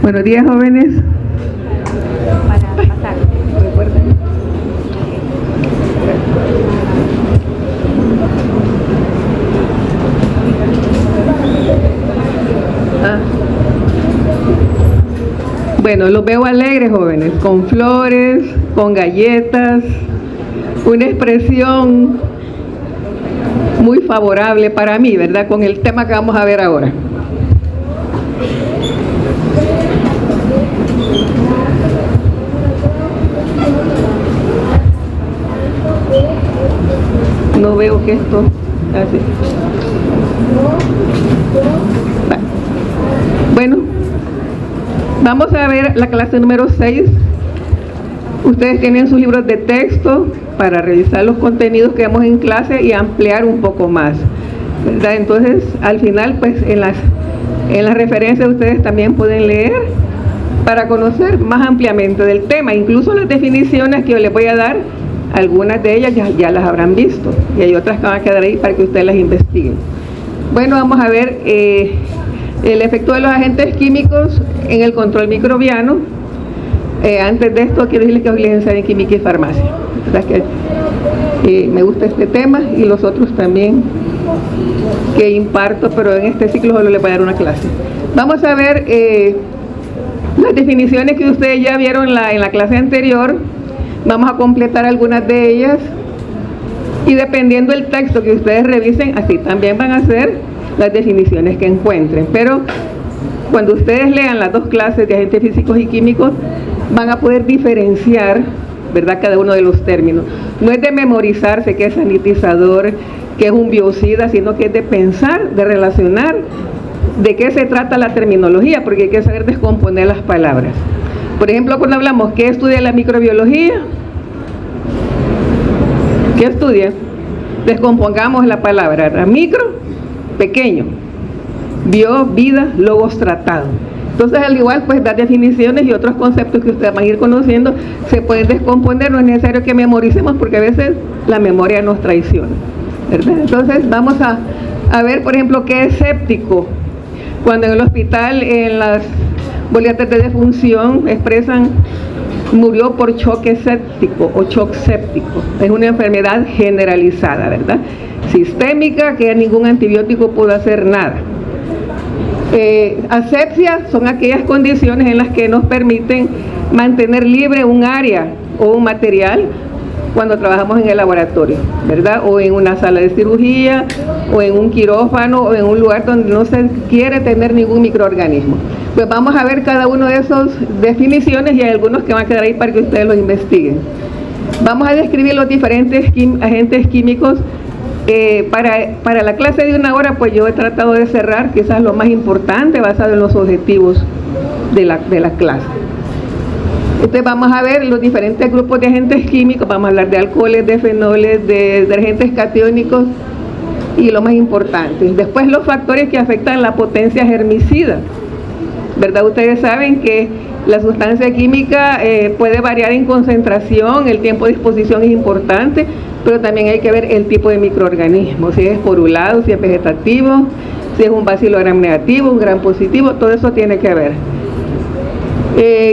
Buenos días, jóvenes. Bueno, los veo alegres, jóvenes, con flores, con galletas, una expresión muy favorable para mí, ¿verdad? Con el tema que vamos a ver ahora. No veo que esto así. Bueno, vamos a ver la clase número 6. Ustedes tienen sus libros de texto para revisar los contenidos que vemos en clase y ampliar un poco más, ¿verdad? Entonces, al final, pues en las referencias ustedes también pueden leer para conocer más ampliamente del tema. Incluso las definiciones que yo les voy a dar, algunas de ellas ya las habrán visto y hay otras que van a quedar ahí para que ustedes las investiguen. Bueno, vamos a ver el efecto de los agentes químicos en el control microbiano. Antes de esto quiero decirles que soy licenciada en química y farmacia. O sea que me gusta este tema y los otros también que imparto, pero en este ciclo solo les voy a dar una clase. Vamos a ver las definiciones que ustedes ya vieron en la clase anterior. Vamos a completar algunas de ellas y dependiendo del texto que ustedes revisen, así también van a ser las definiciones que encuentren. Pero cuando ustedes lean las dos clases de agentes físicos y químicos, van a poder diferenciar, ¿verdad?, cada uno de los términos. No es de memorizarse qué es sanitizador, qué es un biocida, sino que es de pensar, de relacionar de qué se trata la terminología, porque hay que saber descomponer las palabras. Por ejemplo, cuando hablamos, ¿qué estudia la microbiología? ¿Qué estudia? Descompongamos la palabra. Micro, pequeño. Bio, vida, logos, tratado. Entonces, al igual, pues, dar definiciones y otros conceptos que ustedes van a ir conociendo, se pueden descomponer, no es necesario que memoricemos, porque a veces la memoria nos traiciona, ¿verdad? Entonces, vamos a ver, por ejemplo, qué es séptico. Cuando en el hospital, en las boletas de defunción, expresan murió por choque séptico o shock séptico. Es una enfermedad generalizada, ¿verdad? Sistémica, que ningún antibiótico pudo hacer nada. Asepsia son aquellas condiciones en las que nos permiten mantener libre un área o un material cuando trabajamos en el laboratorio, ¿verdad? O en una sala de cirugía, o en un quirófano, o en un lugar donde no se quiere tener ningún microorganismo. Pues vamos a ver cada uno de esos definiciones y hay algunos que van a quedar ahí para que ustedes los investiguen. Vamos a describir los diferentes agentes químicos. Para la clase de una hora, pues yo he tratado de cerrar quizás lo más importante basado en los objetivos de la clase. Entonces vamos a ver los diferentes grupos de agentes químicos, vamos a hablar de alcoholes, de fenoles, de agentes catiónicos y lo más importante. Después los factores que afectan la potencia germicida, ¿verdad? Ustedes saben que la sustancia química puede variar en concentración, el tiempo de exposición es importante, pero también hay que ver el tipo de microorganismo, si es esporulado, si es vegetativo, si es un bacilo gram negativo, un gram positivo, todo eso tiene que ver.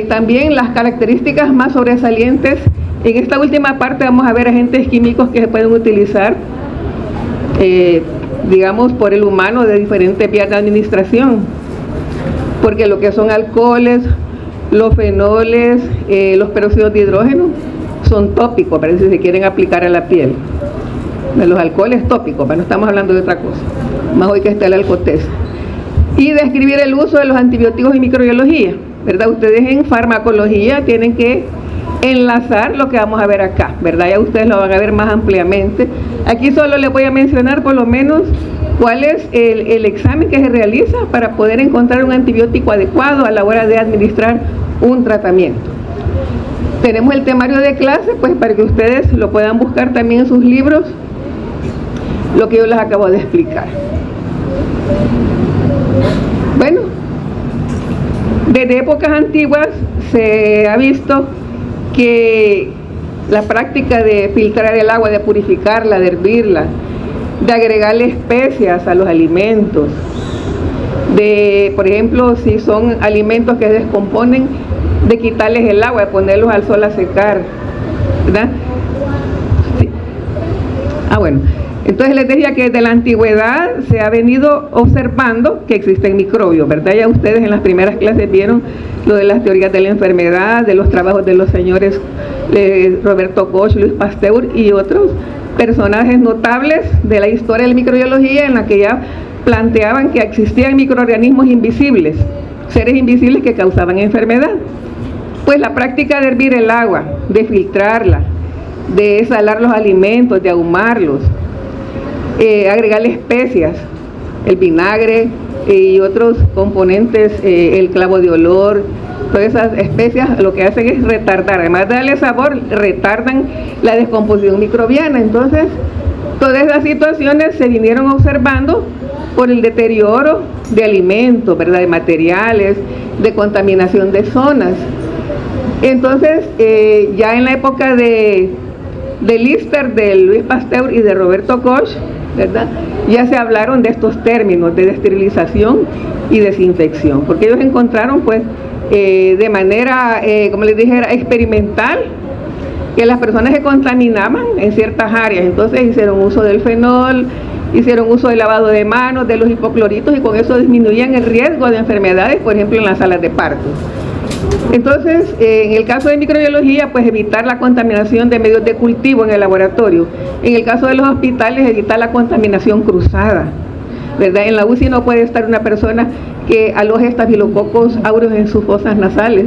También las características más sobresalientes. En esta última parte vamos a ver agentes químicos que se pueden utilizar, digamos, por el humano de diferentes vías de administración, porque lo que son alcoholes, los fenoles, los peróxidos de hidrógeno son tópicos, para si se quieren aplicar a la piel. Los alcoholes tópicos, pero no estamos hablando de otra cosa, más hoy que está el alcotest. Y describir el uso de los antibióticos en microbiología, ¿verdad? Ustedes en farmacología tienen que enlazar lo que vamos a ver acá, ¿verdad? Ya ustedes lo van a ver más ampliamente. Aquí solo les voy a mencionar por lo menos cuál es el examen que se realiza para poder encontrar un antibiótico adecuado a la hora de administrar un tratamiento. Tenemos el temario de clase, pues para que ustedes lo puedan buscar también en sus libros, lo que yo les acabo de explicar. Bueno, desde épocas antiguas se ha visto que la práctica de filtrar el agua, de purificarla, de hervirla, de agregarle especias a los alimentos, de, por ejemplo, si son alimentos que se descomponen, de quitarles el agua, de ponerlos al sol a secar, ¿verdad? Sí. Bueno, entonces les decía que desde la antigüedad se ha venido observando que existen microbios, ¿verdad? Ya ustedes en las primeras clases vieron lo de las teorías de la enfermedad, de los trabajos de los señores Roberto Koch, Luis Pasteur y otros personajes notables de la historia de la microbiología, en la que ya planteaban que existían microorganismos invisibles, seres invisibles que causaban enfermedad. Pues la práctica de hervir el agua, de filtrarla, de salar los alimentos, de ahumarlos, agregarle especias, el vinagre y otros componentes, el clavo de olor, todas esas especias lo que hacen es retardar, además de darle sabor, retardan la descomposición microbiana. Entonces, todas esas situaciones se vinieron observando por el deterioro de alimentos, ¿verdad?, de materiales, de contaminación de zonas. Entonces, ya en la época de Lister, de Luis Pasteur y de Roberto Koch, ¿verdad?, ya se hablaron de estos términos de esterilización y desinfección, porque ellos encontraron, pues, de manera, como les dijera, experimental, que las personas se contaminaban en ciertas áreas. Entonces hicieron uso del fenol, hicieron uso del lavado de manos, de los hipocloritos, y con eso disminuían el riesgo de enfermedades, por ejemplo, en las salas de partos. Entonces, en el caso de microbiología, pues evitar la contaminación de medios de cultivo en el laboratorio. En el caso de los hospitales, evitar la contaminación cruzada, ¿verdad? En la UCI no puede estar una persona que aloje estafilococos aureus en sus fosas nasales,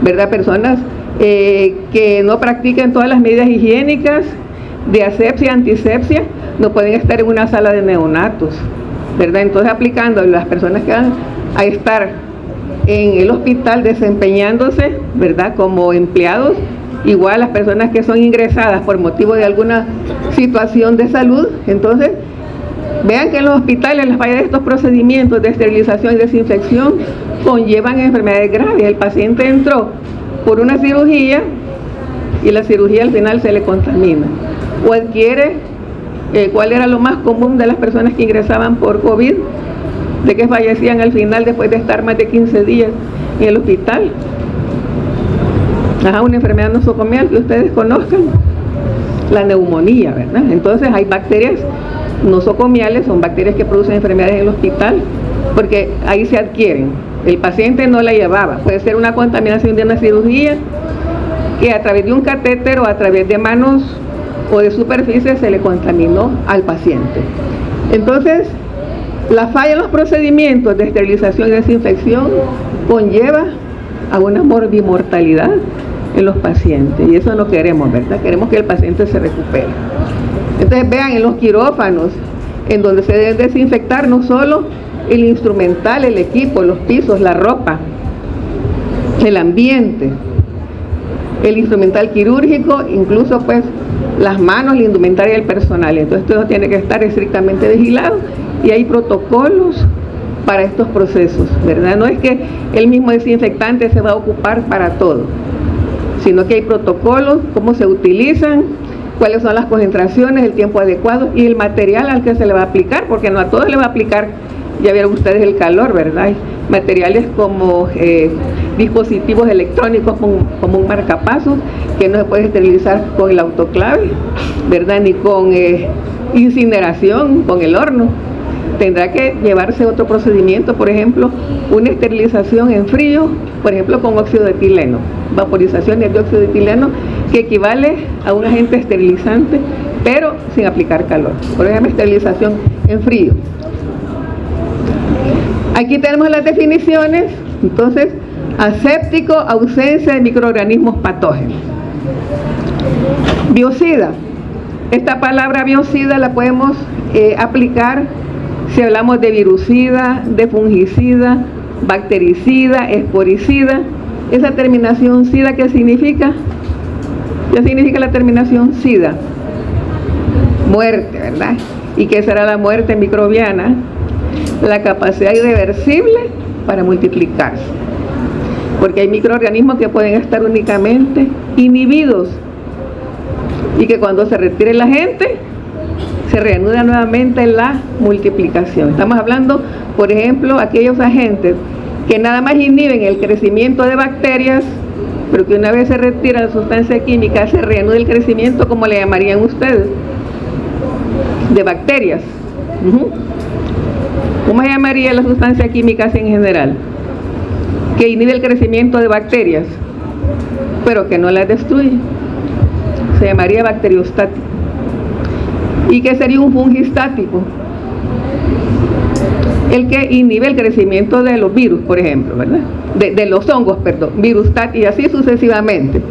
¿verdad? Personas que no practiquen todas las medidas higiénicas de asepsia, antisepsia, no pueden estar en una sala de neonatos, ¿verdad? Entonces, aplicando las personas que van a estar en el hospital desempeñándose, ¿verdad?, como empleados, igual las personas que son ingresadas por motivo de alguna situación de salud. Entonces, vean que en los hospitales las fallas de estos procedimientos de esterilización y desinfección conllevan enfermedades graves. El paciente entró por una cirugía y la cirugía al final se le contamina, o adquiere, ¿cuál era lo más común de las personas que ingresaban por COVID? De que fallecían al final después de estar más de 15 días en el hospital. Una enfermedad nosocomial que ustedes conozcan, la neumonía, ¿verdad? Entonces hay bacterias nosocomiales, son bacterias que producen enfermedades en el hospital, porque ahí se adquieren. El paciente no la llevaba, puede ser una contaminación de una cirugía, que a través de un catéter o a través de manos o de superficie se le contaminó al paciente. Entonces, la falla en los procedimientos de esterilización y desinfección conlleva a una morbimortalidad en los pacientes, y eso no queremos, ¿verdad? Queremos que el paciente se recupere. Entonces, vean, en los quirófanos, en donde se deben desinfectar no solo el instrumental, el equipo, los pisos, la ropa, el ambiente, el instrumental quirúrgico, incluso pues las manos, la indumentaria del personal. Entonces todo tiene que estar estrictamente vigilado, y hay protocolos para estos procesos, ¿verdad? No es que el mismo desinfectante se va a ocupar para todo, sino que hay protocolos, cómo se utilizan, cuáles son las concentraciones, el tiempo adecuado y el material al que se le va a aplicar, porque no a todos le va a aplicar, ya vieron ustedes el calor, ¿verdad? Hay materiales como dispositivos electrónicos como un marcapasos, que no se puede esterilizar con el autoclave, ¿verdad? Ni con incineración, con el horno. Tendrá que llevarse otro procedimiento, por ejemplo, una esterilización en frío, por ejemplo, con óxido de etileno, vaporización de dióxido de etileno, que equivale a un agente esterilizante, pero sin aplicar calor. Por ejemplo, esterilización en frío. Aquí tenemos las definiciones. Entonces, aséptico, ausencia de microorganismos patógenos. Biocida. Esta palabra biocida la podemos aplicar si hablamos de virucida, de fungicida, bactericida, esporicida. Esa terminación sida, ¿qué significa? ¿Qué significa la terminación sida? Muerte, ¿verdad? ¿Y qué será la muerte microbiana? La capacidad irreversible para multiplicarse. Porque hay microorganismos que pueden estar únicamente inhibidos, y que cuando se retire la gente se reanuda nuevamente la multiplicación. Estamos hablando, por ejemplo, aquellos agentes que nada más inhiben el crecimiento de bacterias, pero que una vez se retira la sustancia química, se reanuda el crecimiento, ¿cómo le llamarían ustedes? De bacterias. ¿Cómo se llamaría la sustancia química en general? Que inhibe el crecimiento de bacterias, pero que no las destruye. Se llamaría bacteriostático. ¿Y qué sería un fungistático? El que inhibe el crecimiento de los virus, por ejemplo, ¿verdad? De los hongos, perdón, virustat, y así sucesivamente.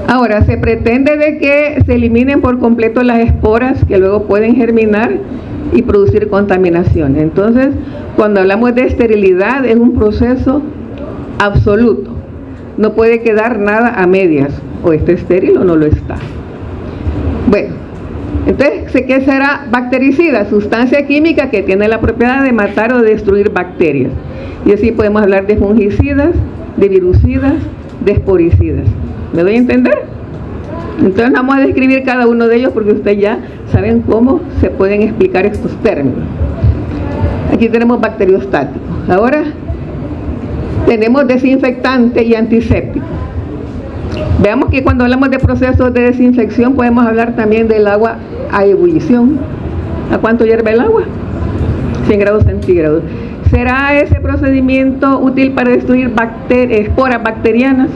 Ahora, se pretende de que se eliminen por completo las esporas que luego pueden germinar y producir contaminación. Entonces, cuando hablamos de esterilidad, es un proceso absoluto. No puede quedar nada a medias, o está estéril o no lo está. Bueno, entonces, ¿qué será bactericida? Sustancia química que tiene la propiedad de matar o destruir bacterias. Y así podemos hablar de fungicidas, de virucidas, de esporicidas. ¿Me doy a entender? Entonces vamos a describir cada uno de ellos porque ustedes ya saben cómo se pueden explicar estos términos. Aquí tenemos bacteriostático. Ahora tenemos desinfectante y antiséptico. Veamos que cuando hablamos de procesos de desinfección podemos hablar también del agua a ebullición. ¿A cuánto hierve el agua? 100 grados centígrados. ¿Será ese procedimiento útil para destruir esporas bacterianas?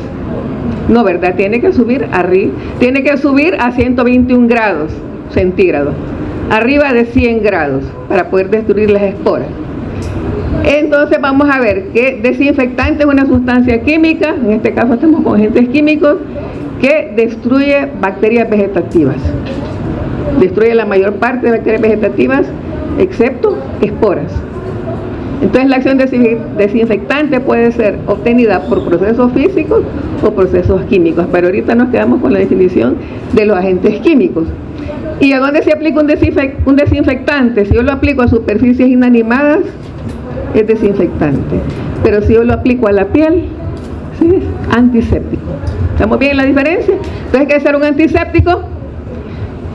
No, ¿verdad? Tiene que subir arriba, tiene que subir a 121 grados centígrados, arriba de 100 grados, para poder destruir las esporas. Entonces vamos a ver que desinfectante es una sustancia química, en este caso estamos con agentes químicos, que destruye bacterias vegetativas. Destruye la mayor parte de bacterias vegetativas, excepto esporas. Entonces la acción desinfectante puede ser obtenida por procesos físicos o procesos químicos, pero ahorita nos quedamos con la definición de los agentes químicos. ¿Y a dónde se aplica un desinfectante? Si yo lo aplico a superficies inanimadas, es desinfectante, pero si yo lo aplico a la piel, ¿sí?, es antiséptico. ¿Estamos bien en la diferencia? Entonces, ¿qué es ser un antiséptico?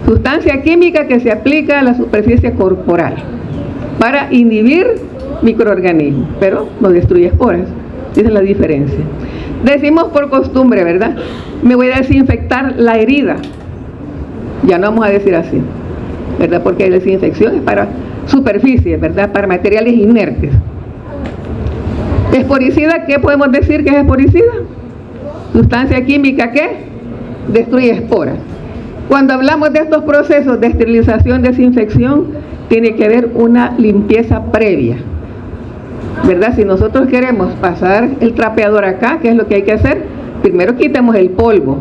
Sustancia química que se aplica a la superficie corporal para inhibir microorganismos, pero no destruye esporas. Esa es la diferencia. Decimos por costumbre, ¿verdad? Me voy a desinfectar la herida. Ya no vamos a decir así, ¿verdad? Porque la desinfección es para superficies, ¿verdad? Para materiales inertes. Esporicida, ¿qué podemos decir que es esporicida? Sustancia química que destruye esporas. Cuando hablamos de estos procesos de esterilización, desinfección, tiene que haber una limpieza previa, ¿verdad? Si nosotros queremos pasar el trapeador acá, ¿qué es lo que hay que hacer? Primero quitemos el polvo,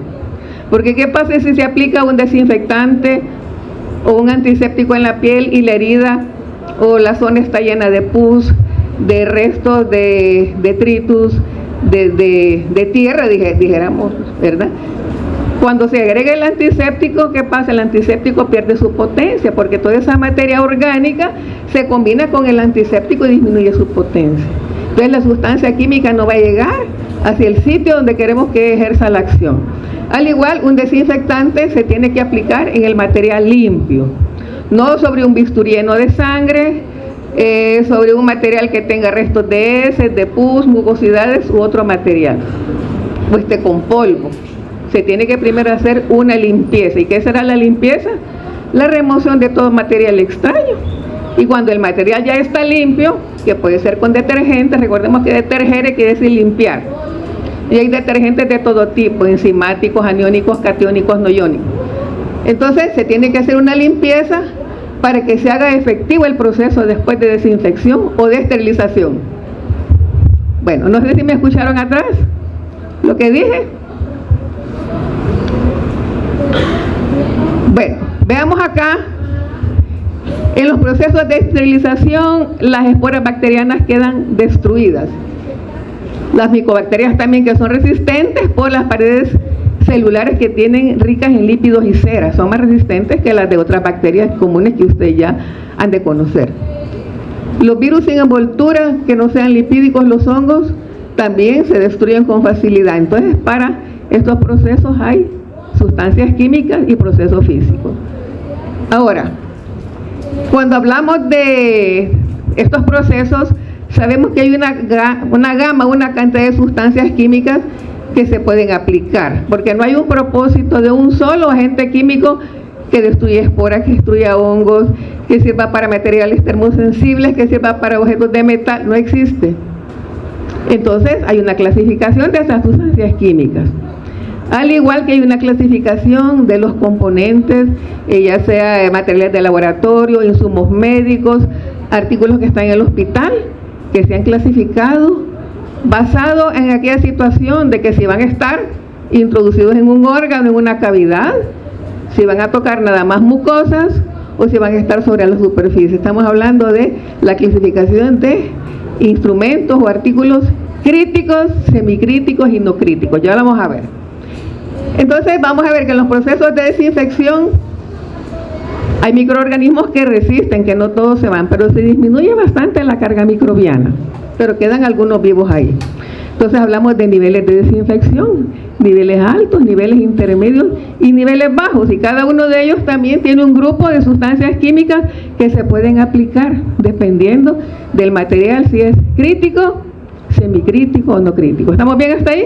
porque ¿qué pasa si se aplica un desinfectante o un antiséptico en la piel y la herida o la zona está llena de pus, de restos de detritus, de tierra, dijéramos, ¿verdad? Cuando se agrega el antiséptico, ¿qué pasa? El antiséptico pierde su potencia porque toda esa materia orgánica se combina con el antiséptico y disminuye su potencia. Entonces la sustancia química no va a llegar hacia el sitio donde queremos que ejerza la acción. Al igual, un desinfectante se tiene que aplicar en el material limpio, no sobre un bisturí lleno de sangre, sobre un material que tenga restos de heces, de pus, mucosidades u otro material, o con polvo. Se tiene que primero hacer una limpieza. ¿Y qué será la limpieza? La remoción de todo material extraño. Y cuando el material ya está limpio, que puede ser con detergente, recordemos que detergere quiere decir limpiar. Y hay detergentes de todo tipo, enzimáticos, aniónicos, catiónicos, no iónicos. Entonces se tiene que hacer una limpieza para que se haga efectivo el proceso después de desinfección o de esterilización. Bueno, no sé si me escucharon atrás lo que dije. Bueno, veamos acá, en los procesos de esterilización, las esporas bacterianas quedan destruidas. Las micobacterias también, que son resistentes por las paredes celulares que tienen ricas en lípidos y ceras, son más resistentes que las de otras bacterias comunes que ustedes ya han de conocer. Los virus sin envoltura, que no sean lipídicos, los hongos, también se destruyen con facilidad. Entonces, para estos procesos hay sustancias químicas y procesos físicos. Ahora, Cuando hablamos de estos procesos, sabemos que hay una gama, una cantidad de sustancias químicas que se pueden aplicar, porque no hay un propósito de un solo agente químico que destruye esporas, que destruya hongos, que sirva para materiales termosensibles, que sirva para objetos de metal, no existe. Entonces hay una clasificación de esas sustancias químicas. Al igual que hay una clasificación de los componentes, ya sea materiales de laboratorio, insumos médicos, artículos que están en el hospital, que se han clasificado basado en aquella situación de que si van a estar introducidos en un órgano, en una cavidad, si van a tocar nada más mucosas o si van a estar sobre la superficie. Estamos hablando de la clasificación de instrumentos o artículos críticos, semicríticos y no críticos. Ya lo vamos a ver. Entonces vamos a ver que en los procesos de desinfección hay microorganismos que resisten, que no todos se van, pero se disminuye bastante la carga microbiana, pero quedan algunos vivos ahí. Entonces hablamos de niveles de desinfección, niveles altos, niveles intermedios y niveles bajos, y cada uno de ellos también tiene un grupo de sustancias químicas que se pueden aplicar dependiendo del material, si es crítico, semicrítico o no crítico. ¿Estamos bien hasta ahí?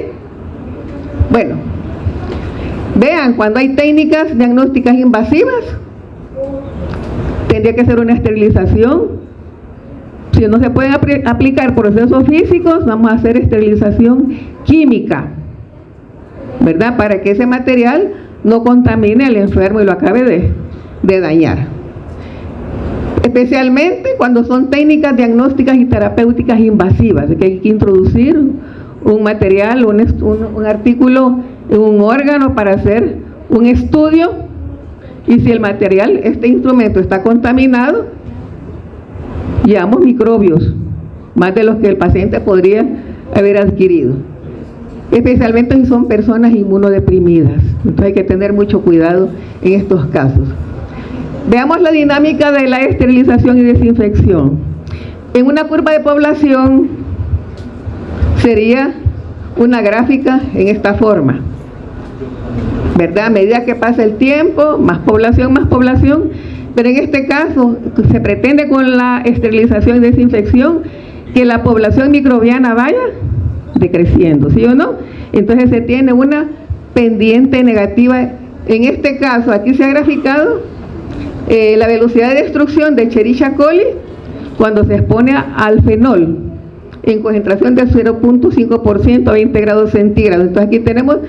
Bueno, vean, cuando hay técnicas diagnósticas invasivas, tendría que ser una esterilización. Si no se pueden aplicar procesos físicos, vamos a hacer esterilización química, ¿verdad? Para que ese material no contamine al enfermo y lo acabe de dañar. Especialmente cuando son técnicas diagnósticas y terapéuticas invasivas, que hay que introducir un material, un artículo en un órgano para hacer un estudio, y si el material, este instrumento está contaminado, llevamos microbios, más de los que el paciente podría haber adquirido, especialmente si son personas inmunodeprimidas. Entonces hay que tener mucho cuidado en estos casos. Veamos la dinámica de la esterilización y desinfección. En una curva de población sería una gráfica en esta forma, ¿verdad? A medida que pasa el tiempo, más población, pero en este caso se pretende con la esterilización y desinfección que la población microbiana vaya decreciendo, ¿sí o no? Entonces se tiene una pendiente negativa. En este caso, aquí se ha graficado la velocidad de destrucción de Escherichia coli cuando se expone al fenol en concentración de 0.5% a 20 grados centígrados. Entonces aquí tenemos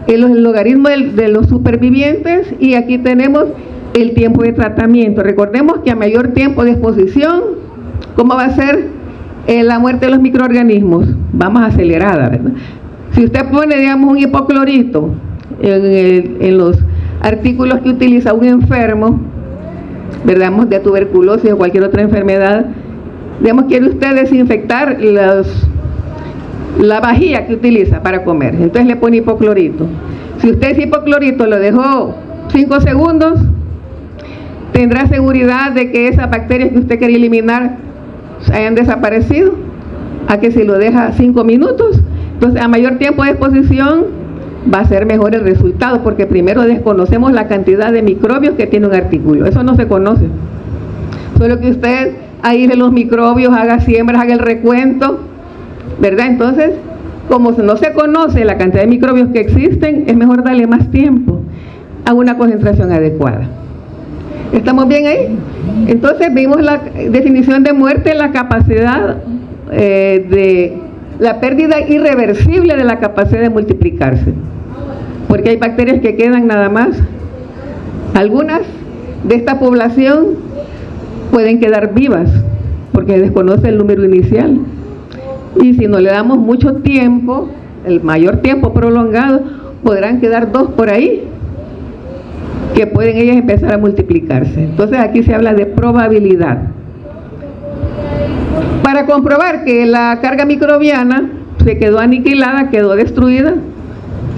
el logaritmo de los supervivientes y aquí tenemos el tiempo de tratamiento. Recordemos que a mayor tiempo de exposición, ¿cómo va a ser la muerte de los microorganismos? Va más acelerada, ¿verdad? Si usted pone, digamos, un hipoclorito en los artículos que utiliza un enfermo, ¿verdad?, de tuberculosis o cualquier otra enfermedad, digamos, quiere usted desinfectar la vajilla que utiliza para comer, entonces le pone hipoclorito. Si usted ese hipoclorito lo dejó 5 segundos, tendrá seguridad de que esas bacterias que usted quería eliminar hayan desaparecido, a que si lo deja 5 minutos. Entonces a mayor tiempo de exposición va a ser mejor el resultado, porque primero desconocemos la cantidad de microbios que tiene un artículo, eso no se conoce. Solo que usted ahí de los microbios haga siembras, haga el recuento, ¿verdad? Entonces, como no se conoce la cantidad de microbios que existen, es mejor darle más tiempo a una concentración adecuada. ¿Estamos bien ahí? Entonces vimos la definición de muerte, la capacidad de la pérdida irreversible de la capacidad de multiplicarse, porque hay bacterias que quedan nada más. Algunas de esta población pueden quedar vivas porque desconoce el número inicial, y si no le damos mucho tiempo, el mayor tiempo prolongado, podrán quedar 2 por ahí que pueden ellas empezar a multiplicarse. Entonces aquí se habla de probabilidad. Para comprobar que la carga microbiana se quedó aniquilada, quedó destruida,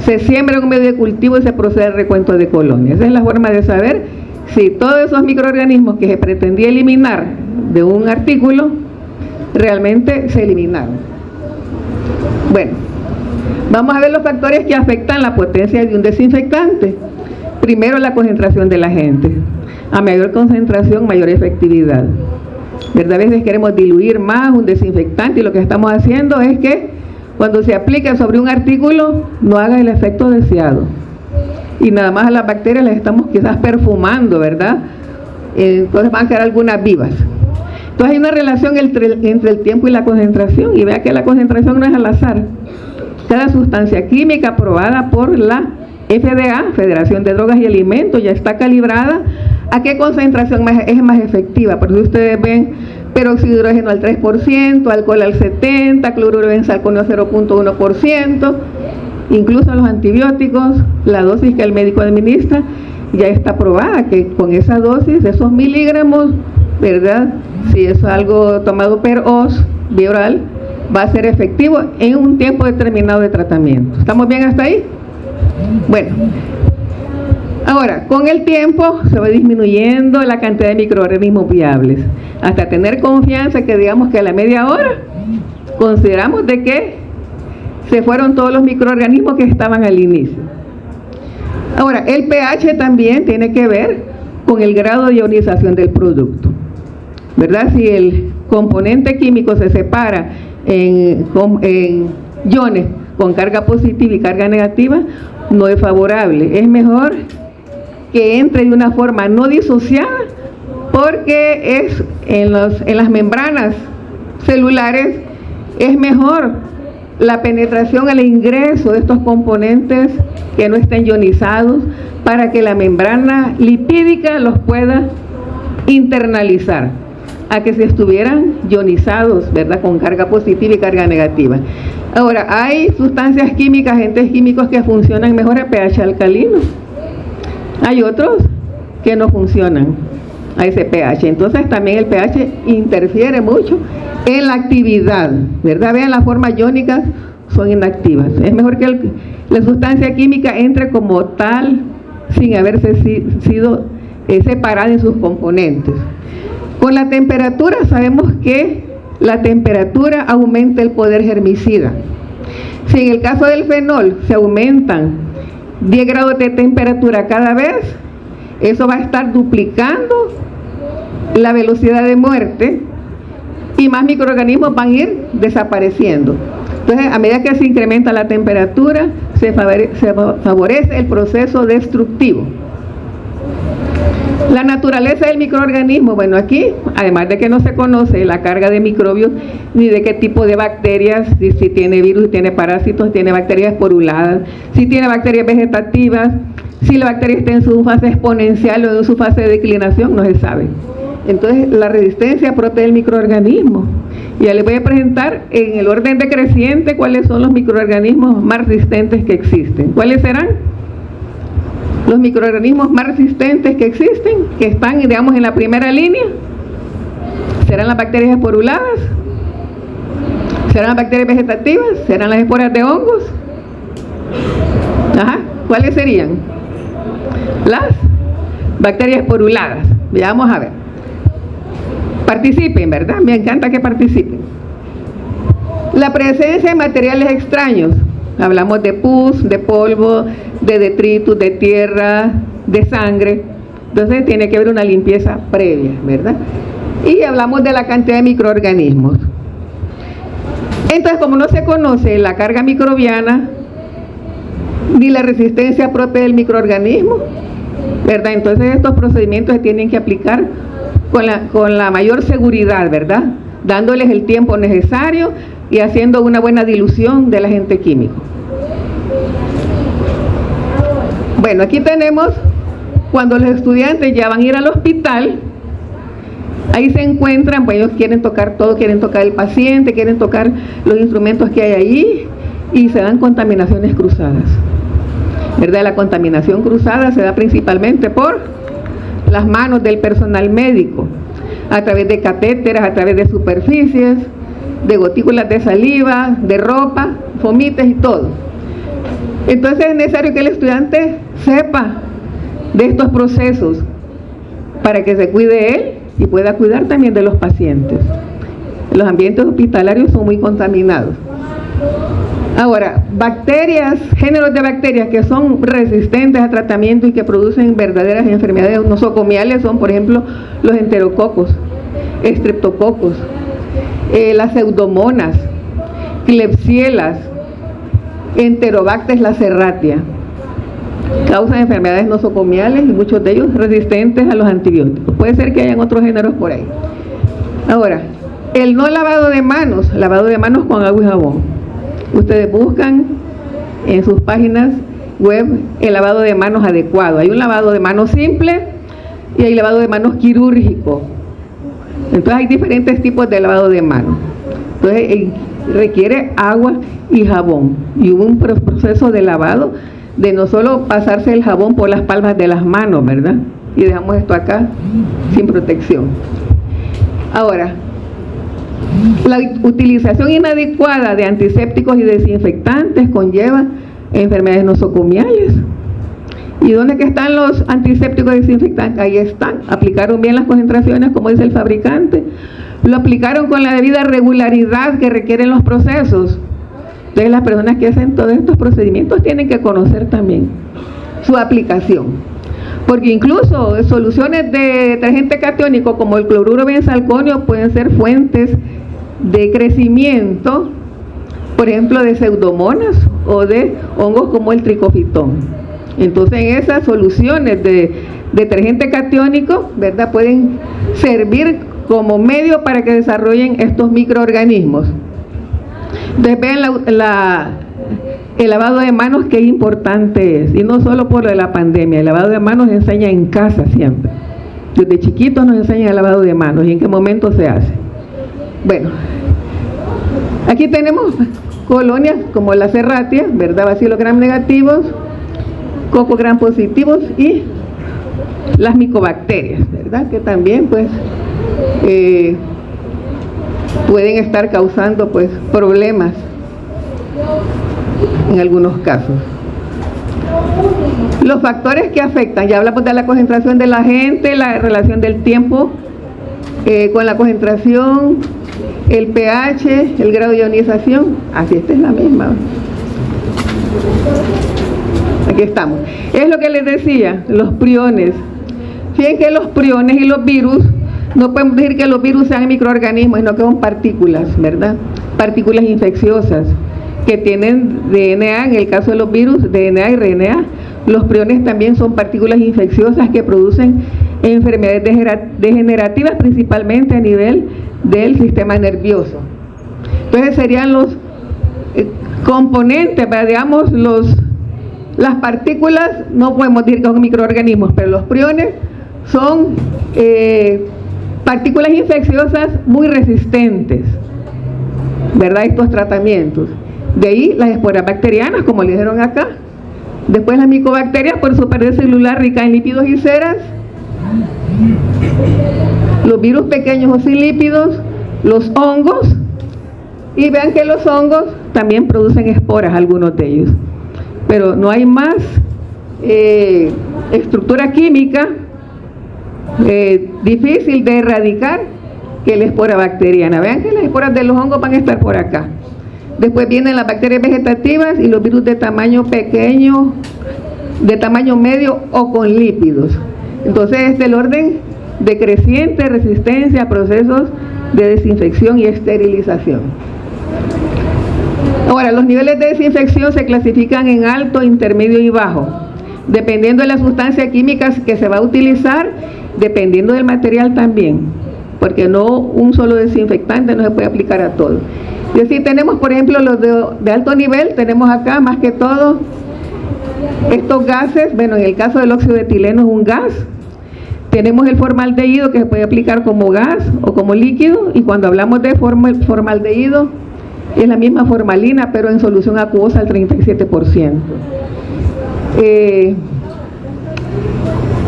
se siembra un medio de cultivo y se procede al recuento de colonias. Esa es la forma de saber si todos esos microorganismos que se pretendía eliminar de un artículo realmente se eliminaron. Bueno, vamos a ver los factores que afectan la potencia de un desinfectante. Primero, la concentración del agente. A mayor concentración, mayor efectividad. ¿Verdad? A veces queremos diluir más un desinfectante y lo que estamos haciendo es que cuando se aplica sobre un artículo no haga el efecto deseado. Y nada más a las bacterias las estamos quizás perfumando, ¿verdad? Entonces van a quedar algunas vivas. Entonces hay una relación entre el tiempo y la concentración. Y vea que la concentración no es al azar. Cada sustancia química aprobada por la FDA, Federación de Drogas y Alimentos, ya está calibrada a qué concentración es más efectiva. Por eso ustedes ven peróxido de hidrógeno al 3%, alcohol al 70%, cloruro de benzalconio al 0.1%, incluso los antibióticos, la dosis que el médico administra ya está probada, que con esa dosis, esos miligramos, ¿verdad? Si es algo tomado per os, vía oral, va a ser efectivo en un tiempo determinado de tratamiento. ¿Estamos bien hasta ahí? Bueno, ahora, con el tiempo se va disminuyendo la cantidad de microorganismos viables, hasta tener confianza que digamos que a la media hora consideramos de que se fueron todos los microorganismos que estaban al inicio. Ahora, el pH también tiene que ver con el grado de ionización del producto, ¿verdad? Si el componente químico se separa en iones con carga positiva y carga negativa, no es favorable. Es mejor que entre de una forma no disociada, porque es en las membranas celulares es mejor la penetración, el ingreso de estos componentes que no estén ionizados, para que la membrana lipídica los pueda internalizar, a que si estuvieran ionizados, ¿verdad?, con carga positiva y carga negativa. Ahora, hay sustancias químicas, agentes químicos que funcionan mejor a pH alcalino. Hay otros que no funcionan a ese pH. Entonces también el pH interfiere mucho en la actividad, ¿verdad? Vean, las formas iónicas son inactivas. Es mejor que la sustancia química entre como tal, sin haberse sido separada en sus componentes. Con la temperatura sabemos que la temperatura aumenta el poder germicida. Si en el caso del fenol se aumentan 10 grados de temperatura cada vez, eso va a estar duplicando la velocidad de muerte y más microorganismos van a ir desapareciendo. Entonces, a medida que se incrementa la temperatura, se favorece el proceso destructivo. La naturaleza del microorganismo, bueno, aquí, además de que no se conoce la carga de microbios, ni de qué tipo de bacterias, si tiene virus, si tiene parásitos, si tiene bacterias esporuladas, si tiene bacterias vegetativas, si la bacteria está en su fase exponencial o en su fase de declinación, no se sabe. Entonces, la resistencia propia del microorganismo. Ya les voy a presentar en el orden decreciente cuáles son los microorganismos más resistentes que existen. ¿Cuáles serán? Los microorganismos más resistentes que existen, que están, digamos, en la primera línea, serán las bacterias esporuladas, serán las bacterias vegetativas, serán las esporas de hongos. Ajá, ¿cuáles serían? Las bacterias esporuladas. Vamos a ver. Participen, ¿verdad? Me encanta que participen. La presencia de materiales extraños. Hablamos de pus, de polvo, de detritus, de tierra, de sangre. Entonces tiene que haber una limpieza previa, ¿verdad? Y hablamos de la cantidad de microorganismos. Entonces, como no se conoce la carga microbiana ni la resistencia propia del microorganismo, ¿verdad? Entonces estos procedimientos se tienen que aplicar con la mayor seguridad, ¿verdad? Dándoles el tiempo necesario y haciendo una buena dilución del agente químico. Bueno, aquí tenemos cuando los estudiantes ya van a ir al hospital. Ahí se encuentran, pues ellos quieren tocar todo, quieren tocar el paciente, quieren tocar los instrumentos que hay ahí y se dan contaminaciones cruzadas, ¿verdad? La contaminación cruzada se da principalmente por las manos del personal médico, a través de catéteres, a través de superficies, de gotículas de saliva, de ropa, fomites y todo. Entonces es necesario que el estudiante sepa de estos procesos para que se cuide él y pueda cuidar también de los pacientes. Los ambientes hospitalarios son muy contaminados. Ahora, bacterias, géneros de bacterias que son resistentes a tratamiento y que producen verdaderas enfermedades nosocomiales son, por ejemplo, los enterococos, estreptococos, las pseudomonas, klebsielas, enterobacter lacerratia. Causan enfermedades nosocomiales y muchos de ellos resistentes a los antibióticos. Puede ser que hayan otros géneros por ahí. Ahora, el no lavado de manos con agua y jabón. Ustedes buscan en sus páginas web el lavado de manos adecuado. Hay un lavado de manos simple y hay lavado de manos quirúrgico. Entonces hay diferentes tipos de lavado de manos. Entonces requiere agua y jabón. Y hubo un proceso de lavado de no solo pasarse el jabón por las palmas de las manos, ¿verdad? Y dejamos esto acá sin protección. Ahora, la utilización inadecuada de antisépticos y desinfectantes conlleva enfermedades nosocomiales. ¿Y dónde que están los antisépticos y desinfectantes? Ahí están. Aplicaron bien las concentraciones, como dice el fabricante. Lo aplicaron con la debida regularidad que requieren los procesos. Entonces las personas que hacen todos estos procedimientos tienen que conocer también su aplicación. Porque incluso soluciones de detergente catiónico como el cloruro benzalconio pueden ser fuentes de crecimiento, por ejemplo, de pseudomonas o de hongos como el tricofitón. Entonces en esas soluciones de detergente catiónico, ¿verdad?, pueden servir como medio para que desarrollen estos microorganismos. Entonces vean el lavado de manos, qué importante es, y no solo por la pandemia. El lavado de manos se enseña en casa siempre. Desde chiquitos nos enseñan el lavado de manos y en qué momento se hace. Bueno, aquí tenemos colonias como la Serratia, ¿verdad?, Bacillus gram negativos, Coco gram positivos y las micobacterias, ¿verdad?, que también pues pueden estar causando pues problemas en algunos casos. Los factores que afectan, ya hablamos de la concentración del agente, la relación del tiempo con la concentración, el pH, el grado de ionización. Así, esta es la misma. Aquí estamos. Es lo que les decía, los priones. Fíjense que los priones y los virus, no podemos decir que los virus sean microorganismos, sino que son partículas, ¿verdad? Partículas infecciosas que tienen DNA, en el caso de los virus, DNA y RNA. Los priones también son partículas infecciosas que producen enfermedades degenerativas, principalmente a nivel del sistema nervioso. Entonces serían los componentes, digamos, las partículas, no podemos decir que son microorganismos, pero los priones son partículas infecciosas muy resistentes, ¿verdad?, estos tratamientos. De ahí las esporas bacterianas, como le dijeron acá. Después las micobacterias, por su pared celular rica en lípidos y ceras. Los virus pequeños o sin lípidos, los hongos. Y vean que los hongos también producen esporas, algunos de ellos. Pero no hay más estructura química difícil de erradicar que la espora bacteriana. Vean que las esporas de los hongos van a estar por acá. Después vienen las bacterias vegetativas y los virus de tamaño pequeño, de tamaño medio o con lípidos. Entonces es del orden de creciente resistencia a procesos de desinfección y esterilización. Ahora, los niveles de desinfección se clasifican en alto, intermedio y bajo, dependiendo de la sustancia química que se va a utilizar, dependiendo del material también, porque no un solo desinfectante no se puede aplicar a todo. Y así tenemos, por ejemplo, los de alto nivel, tenemos acá más que todo estos gases. Bueno, en el caso del óxido de etileno es un gas. Tenemos el formaldehído, que se puede aplicar como gas o como líquido, y cuando hablamos de formaldehído es la misma formalina, pero en solución acuosa al 37%.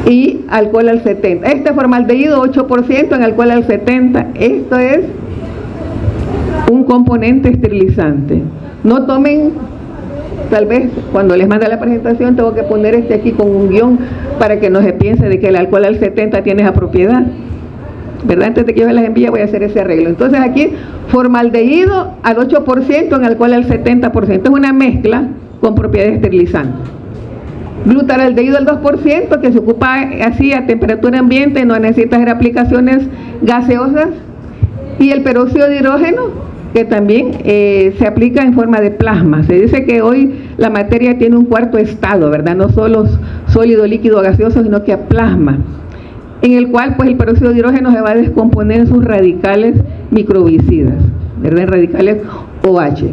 Y alcohol al 70%. Este formaldehído 8%, en alcohol al 70%. Esto es un componente esterilizante. No tomen, tal vez cuando les mande la presentación tengo que poner aquí con un guión para que no se piense de que el alcohol al 70% tiene esa propiedad. ¿verdad? Antes de que yo las envíe voy a hacer ese arreglo. Entonces aquí, formaldehído al 8%, en alcohol al 70%. Es una mezcla con propiedades esterilizantes. Glutaraldehído al 2%, que se ocupa así a temperatura ambiente, no necesita hacer aplicaciones gaseosas. Y el peróxido de hidrógeno, que también se aplica en forma de plasma. Se dice que hoy la materia tiene un cuarto estado, ¿verdad? No solo sólido, líquido, gaseoso, sino que a plasma, en el cual pues el peróxido de hidrógeno se va a descomponer en sus radicales microbicidas, ¿verdad? En radicales OH.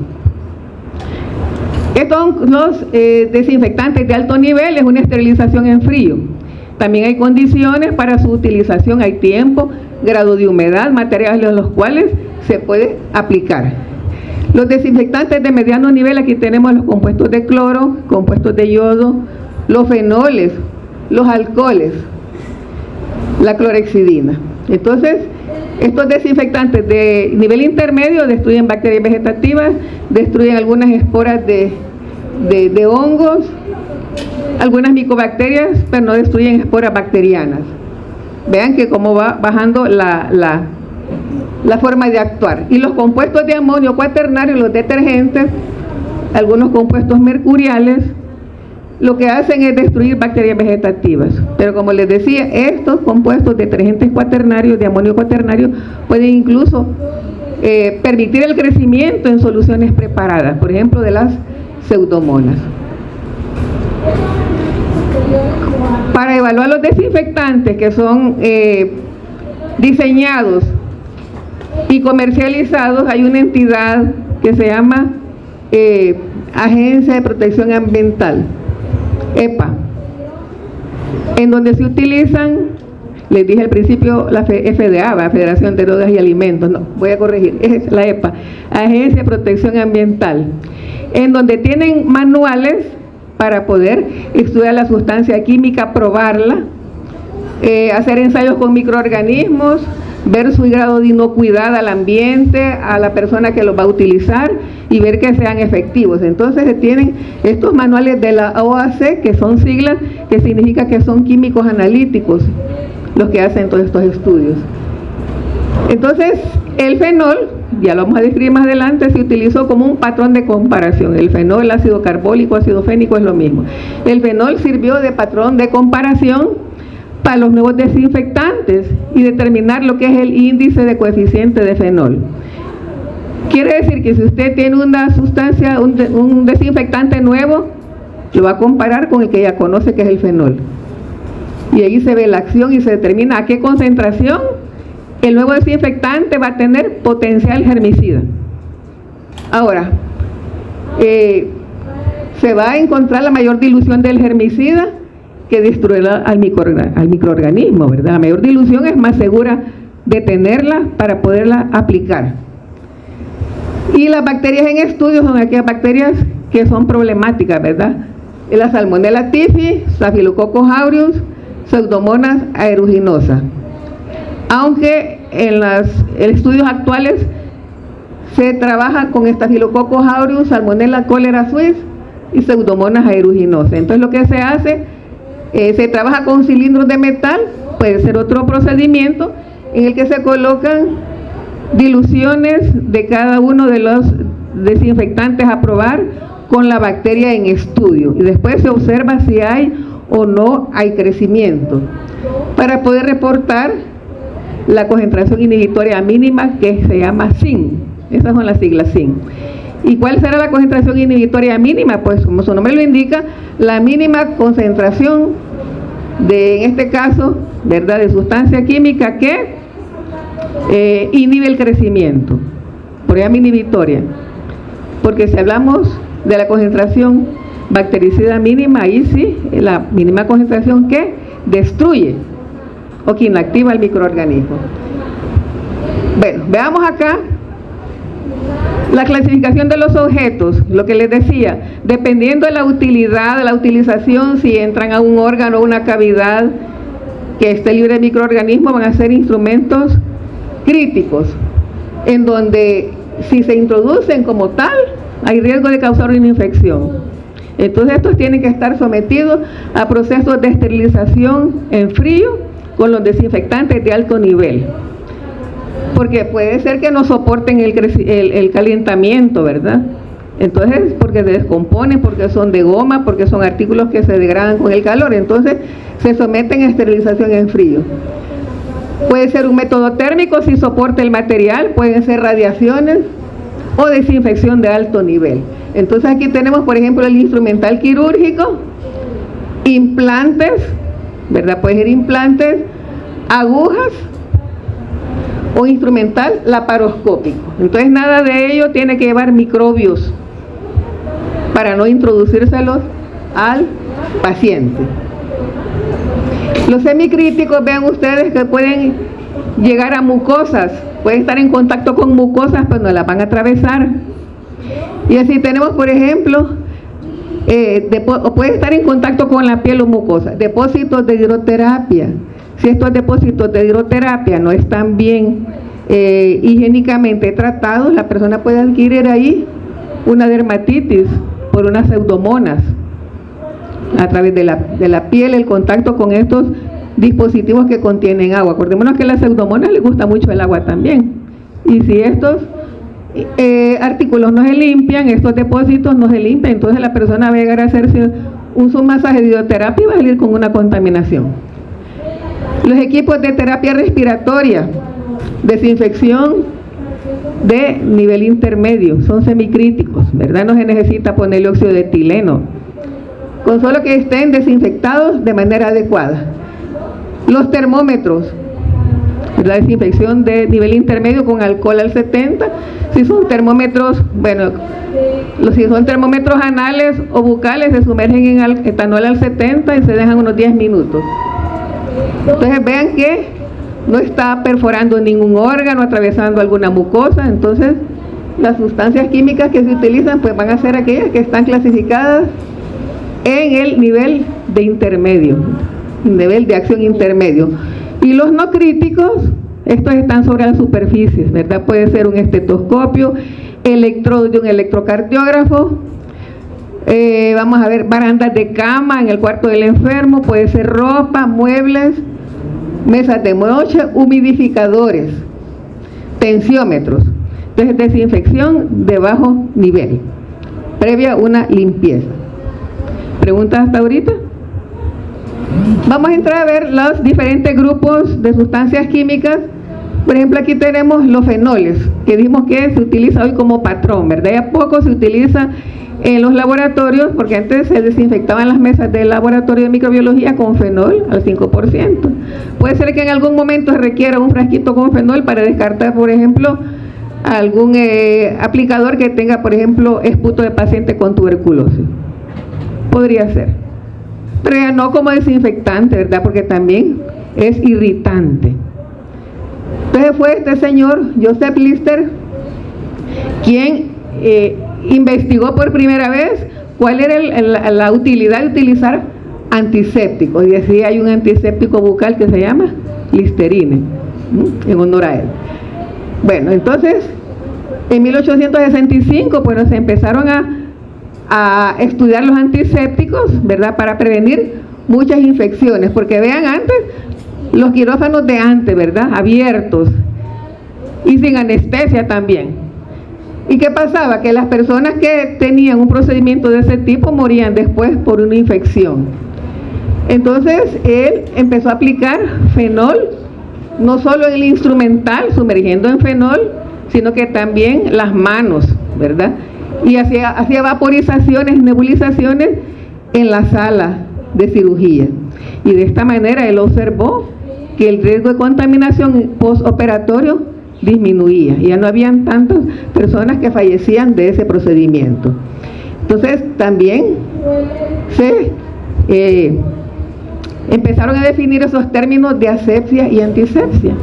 Estos son los desinfectantes de alto nivel, es una esterilización en frío. También hay condiciones para su utilización, hay tiempo, grado de humedad, materiales en los cuales se puede aplicar. Los desinfectantes de mediano nivel, aquí tenemos los compuestos de cloro, compuestos de yodo, los fenoles, los alcoholes, la clorhexidina. Entonces, estos desinfectantes de nivel intermedio destruyen bacterias vegetativas, destruyen algunas esporas de hongos, algunas micobacterias, pero no destruyen esporas bacterianas. Vean que cómo va bajando la forma de actuar. Y los compuestos de amonio cuaternario, los detergentes, algunos compuestos mercuriales, lo que hacen es destruir bacterias vegetativas. Pero como les decía, estos compuestos detergentes cuaternarios, de amonio cuaternario, pueden incluso permitir el crecimiento en soluciones preparadas, por ejemplo, de las pseudomonas. Para evaluar los desinfectantes que son diseñados y comercializados, hay una entidad que se llama Agencia de Protección Ambiental, EPA, en donde se utilizan, les dije al principio, la FDA, la Federación de Drogas y Alimentos, no, voy a corregir, es la EPA, Agencia de Protección Ambiental, en donde tienen manuales para poder estudiar la sustancia química, probarla, hacer ensayos con microorganismos, ver su grado de inocuidad al ambiente, a la persona que los va a utilizar y ver que sean efectivos. Entonces se tienen estos manuales de la OAC, que son siglas, que significa que son químicos analíticos los que hacen todos estos estudios. Entonces el fenol, ya lo vamos a describir más adelante, se utilizó como un patrón de comparación. El fenol, ácido carbólico, ácido fénico es lo mismo. El fenol sirvió de patrón de comparación para los nuevos desinfectantes y determinar lo que es el índice de coeficiente de fenol. Quiere decir que si usted tiene una sustancia, un desinfectante nuevo, lo va a comparar con el que ya conoce, que es el fenol. Y ahí se ve la acción y se determina a qué concentración el nuevo desinfectante va a tener potencial germicida. Ahora, se va a encontrar la mayor dilución del germicida que destruirá al microorganismo, ¿verdad? La mayor dilución es más segura de tenerla para poderla aplicar. Y las bacterias en estudio son aquellas bacterias que son problemáticas, ¿verdad? La Salmonella typhi, Staphylococcus aureus, Pseudomonas aeruginosa. Aunque en los estudios actuales se trabaja con Staphylococcus aureus, Salmonella cholera suis y Pseudomonas aeruginosa. Entonces lo que se hace, se trabaja con cilindros de metal, puede ser otro procedimiento en el que se colocan diluciones de cada uno de los desinfectantes a probar con la bacteria en estudio, y después se observa si hay o no hay crecimiento para poder reportar la concentración inhibitoria mínima, que se llama SIN. Esas son las siglas SIN. ¿Y cuál será la concentración inhibitoria mínima? Pues como su nombre lo indica, la mínima concentración de, en este caso, ¿verdad?, de sustancia química que inhibe el crecimiento, por ella inhibitoria. Porque si hablamos de la concentración bactericida mínima, ahí sí, la mínima concentración que destruye o que inactiva el microorganismo. Bueno, veamos acá la clasificación de los objetos, lo que les decía, dependiendo de la utilidad, de la utilización, si entran a un órgano o una cavidad que esté libre de microorganismos, van a ser instrumentos críticos, en donde si se introducen como tal, hay riesgo de causar una infección. Entonces estos tienen que estar sometidos a procesos de esterilización en frío con los desinfectantes de alto nivel. porque puede ser que no soporten el calentamiento, ¿verdad? Entonces, porque se descomponen, porque son de goma, porque son artículos que se degradan con el calor, entonces se someten a esterilización en frío. Puede ser un método térmico si soporta el material, pueden ser radiaciones o desinfección de alto nivel. Entonces aquí tenemos, por ejemplo, el instrumental quirúrgico, implantes, ¿verdad? Puede ser implantes, agujas o instrumental laparoscópico. Entonces nada de ello tiene que llevar microbios para no introducírselos al paciente. Los semicríticos, vean ustedes que pueden llegar a mucosas, pueden estar en contacto con mucosas, pero no las van a atravesar. Y así tenemos, por ejemplo, o puede estar en contacto con la piel o mucosa, depósitos de hidroterapia. Si estos depósitos de hidroterapia no están bien higiénicamente tratados, la persona puede adquirir ahí una dermatitis por unas pseudomonas a través de la piel, el contacto con estos dispositivos que contienen agua. Acordémonos que a las pseudomonas les gusta mucho el agua también, y si estos artículos no se limpian, estos depósitos no se limpian, entonces la persona va a llegar a hacerse un masaje de hidroterapia y va a salir con una contaminación. Los equipos de terapia respiratoria, desinfección de nivel intermedio, son semicríticos, ¿verdad? No se necesita ponerle óxido de etileno, con solo que estén desinfectados de manera adecuada. Los termómetros, la desinfección de nivel intermedio con alcohol al 70, si son termómetros, bueno, si son termómetros anales o bucales, se sumergen en etanol al 70 y se dejan unos 10 minutos. Entonces vean que no está perforando ningún órgano, atravesando alguna mucosa. Entonces las sustancias químicas que se utilizan pues van a ser aquellas que están clasificadas en el nivel de intermedio, nivel de acción intermedio. Y los no críticos, estos están sobre las superficies, ¿verdad? Puede ser un estetoscopio, electrodo de un electrocardiógrafo, vamos a ver, barandas de cama en el cuarto del enfermo, puede ser ropa, muebles, mesas de noche, humidificadores, tensiómetros. Entonces, desinfección de bajo nivel, previa una limpieza. ¿Preguntas hasta ahorita? Vamos a entrar a ver los diferentes grupos de sustancias químicas. Por ejemplo, aquí tenemos los fenoles, que dijimos que se utiliza hoy como patrón, ¿verdad? Y a poco se utiliza en los laboratorios, porque antes se desinfectaban las mesas del laboratorio de microbiología con fenol al 5%. Puede ser que en algún momento se requiera un frasquito con fenol para descartar, por ejemplo, algún aplicador que tenga, por ejemplo, esputo de paciente con tuberculosis. Podría ser, pero ya no como desinfectante, ¿verdad? Porque también es irritante. Entonces fue este señor, Joseph Lister, quien investigó por primera vez cuál era la utilidad de utilizar antisépticos. Y decía, hay un antiséptico bucal que se llama Listerine, en honor a él. Bueno, entonces, en 1865, pues se empezaron a estudiar los antisépticos, ¿verdad? Para prevenir muchas infecciones, porque vean antes, los quirófanos de antes, ¿verdad? Abiertos y sin anestesia también. ¿Y qué pasaba? Que las personas que tenían un procedimiento de ese tipo morían después por una infección. Entonces él empezó a aplicar fenol, no solo en el instrumental, sumergiendo en fenol, sino que también las manos, ¿verdad? Y hacía vaporizaciones, nebulizaciones en la sala de cirugía. Y de esta manera él observó que el riesgo de contaminación postoperatorio disminuía. Y ya no habían tantas personas que fallecían de ese procedimiento. Entonces también se empezaron a definir esos términos de asepsia y antisepsia,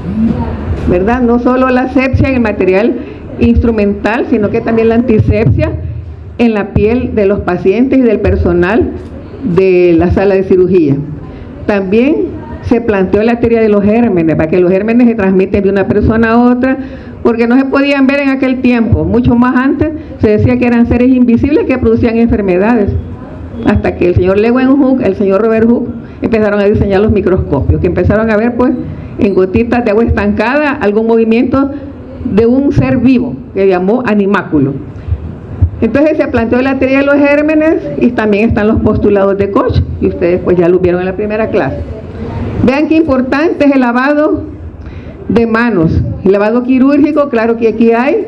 ¿verdad? No solo la asepsia en el material instrumental, sino que también la antisepsia en la piel de los pacientes y del personal de la sala de cirugía. También se planteó la teoría de los gérmenes, para que los gérmenes se transmiten de una persona a otra, porque no se podían ver en aquel tiempo. Mucho más antes se decía que eran seres invisibles que producían enfermedades, hasta que el señor Leeuwenhoek, el señor Robert Hooke empezaron a diseñar los microscopios, que empezaron a ver pues en gotitas de agua estancada algún movimiento de un ser vivo que llamó animáculo. Entonces se planteó la teoría de los gérmenes y también están los postulados de Koch, y ustedes pues ya lo vieron en la primera clase. Vean qué importante es el lavado de manos, el lavado quirúrgico. Claro que aquí hay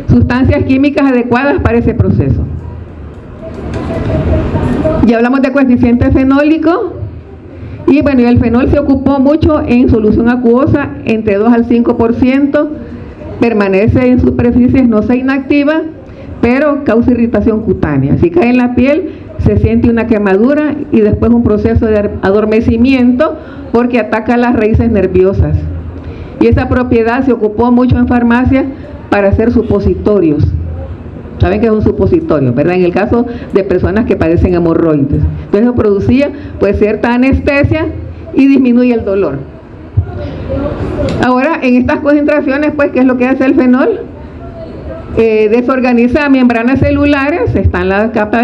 sustancias químicas adecuadas para ese proceso. Ya hablamos de coeficiente fenólico, y bueno, el fenol se ocupó mucho en solución acuosa, entre 2 al 5%, permanece en superficies, no se inactiva, pero causa irritación cutánea. Si cae en la piel, se siente una quemadura y después un proceso de adormecimiento porque ataca las raíces nerviosas. Y esa propiedad se ocupó mucho en farmacia para hacer supositorios. Saben que es un supositorio, ¿verdad? En el caso de personas que padecen hemorroides. Entonces eso producía pues cierta anestesia y disminuye el dolor. Ahora, en estas concentraciones, pues, ¿qué es lo que hace el fenol? Desorganiza membranas celulares, está en la capa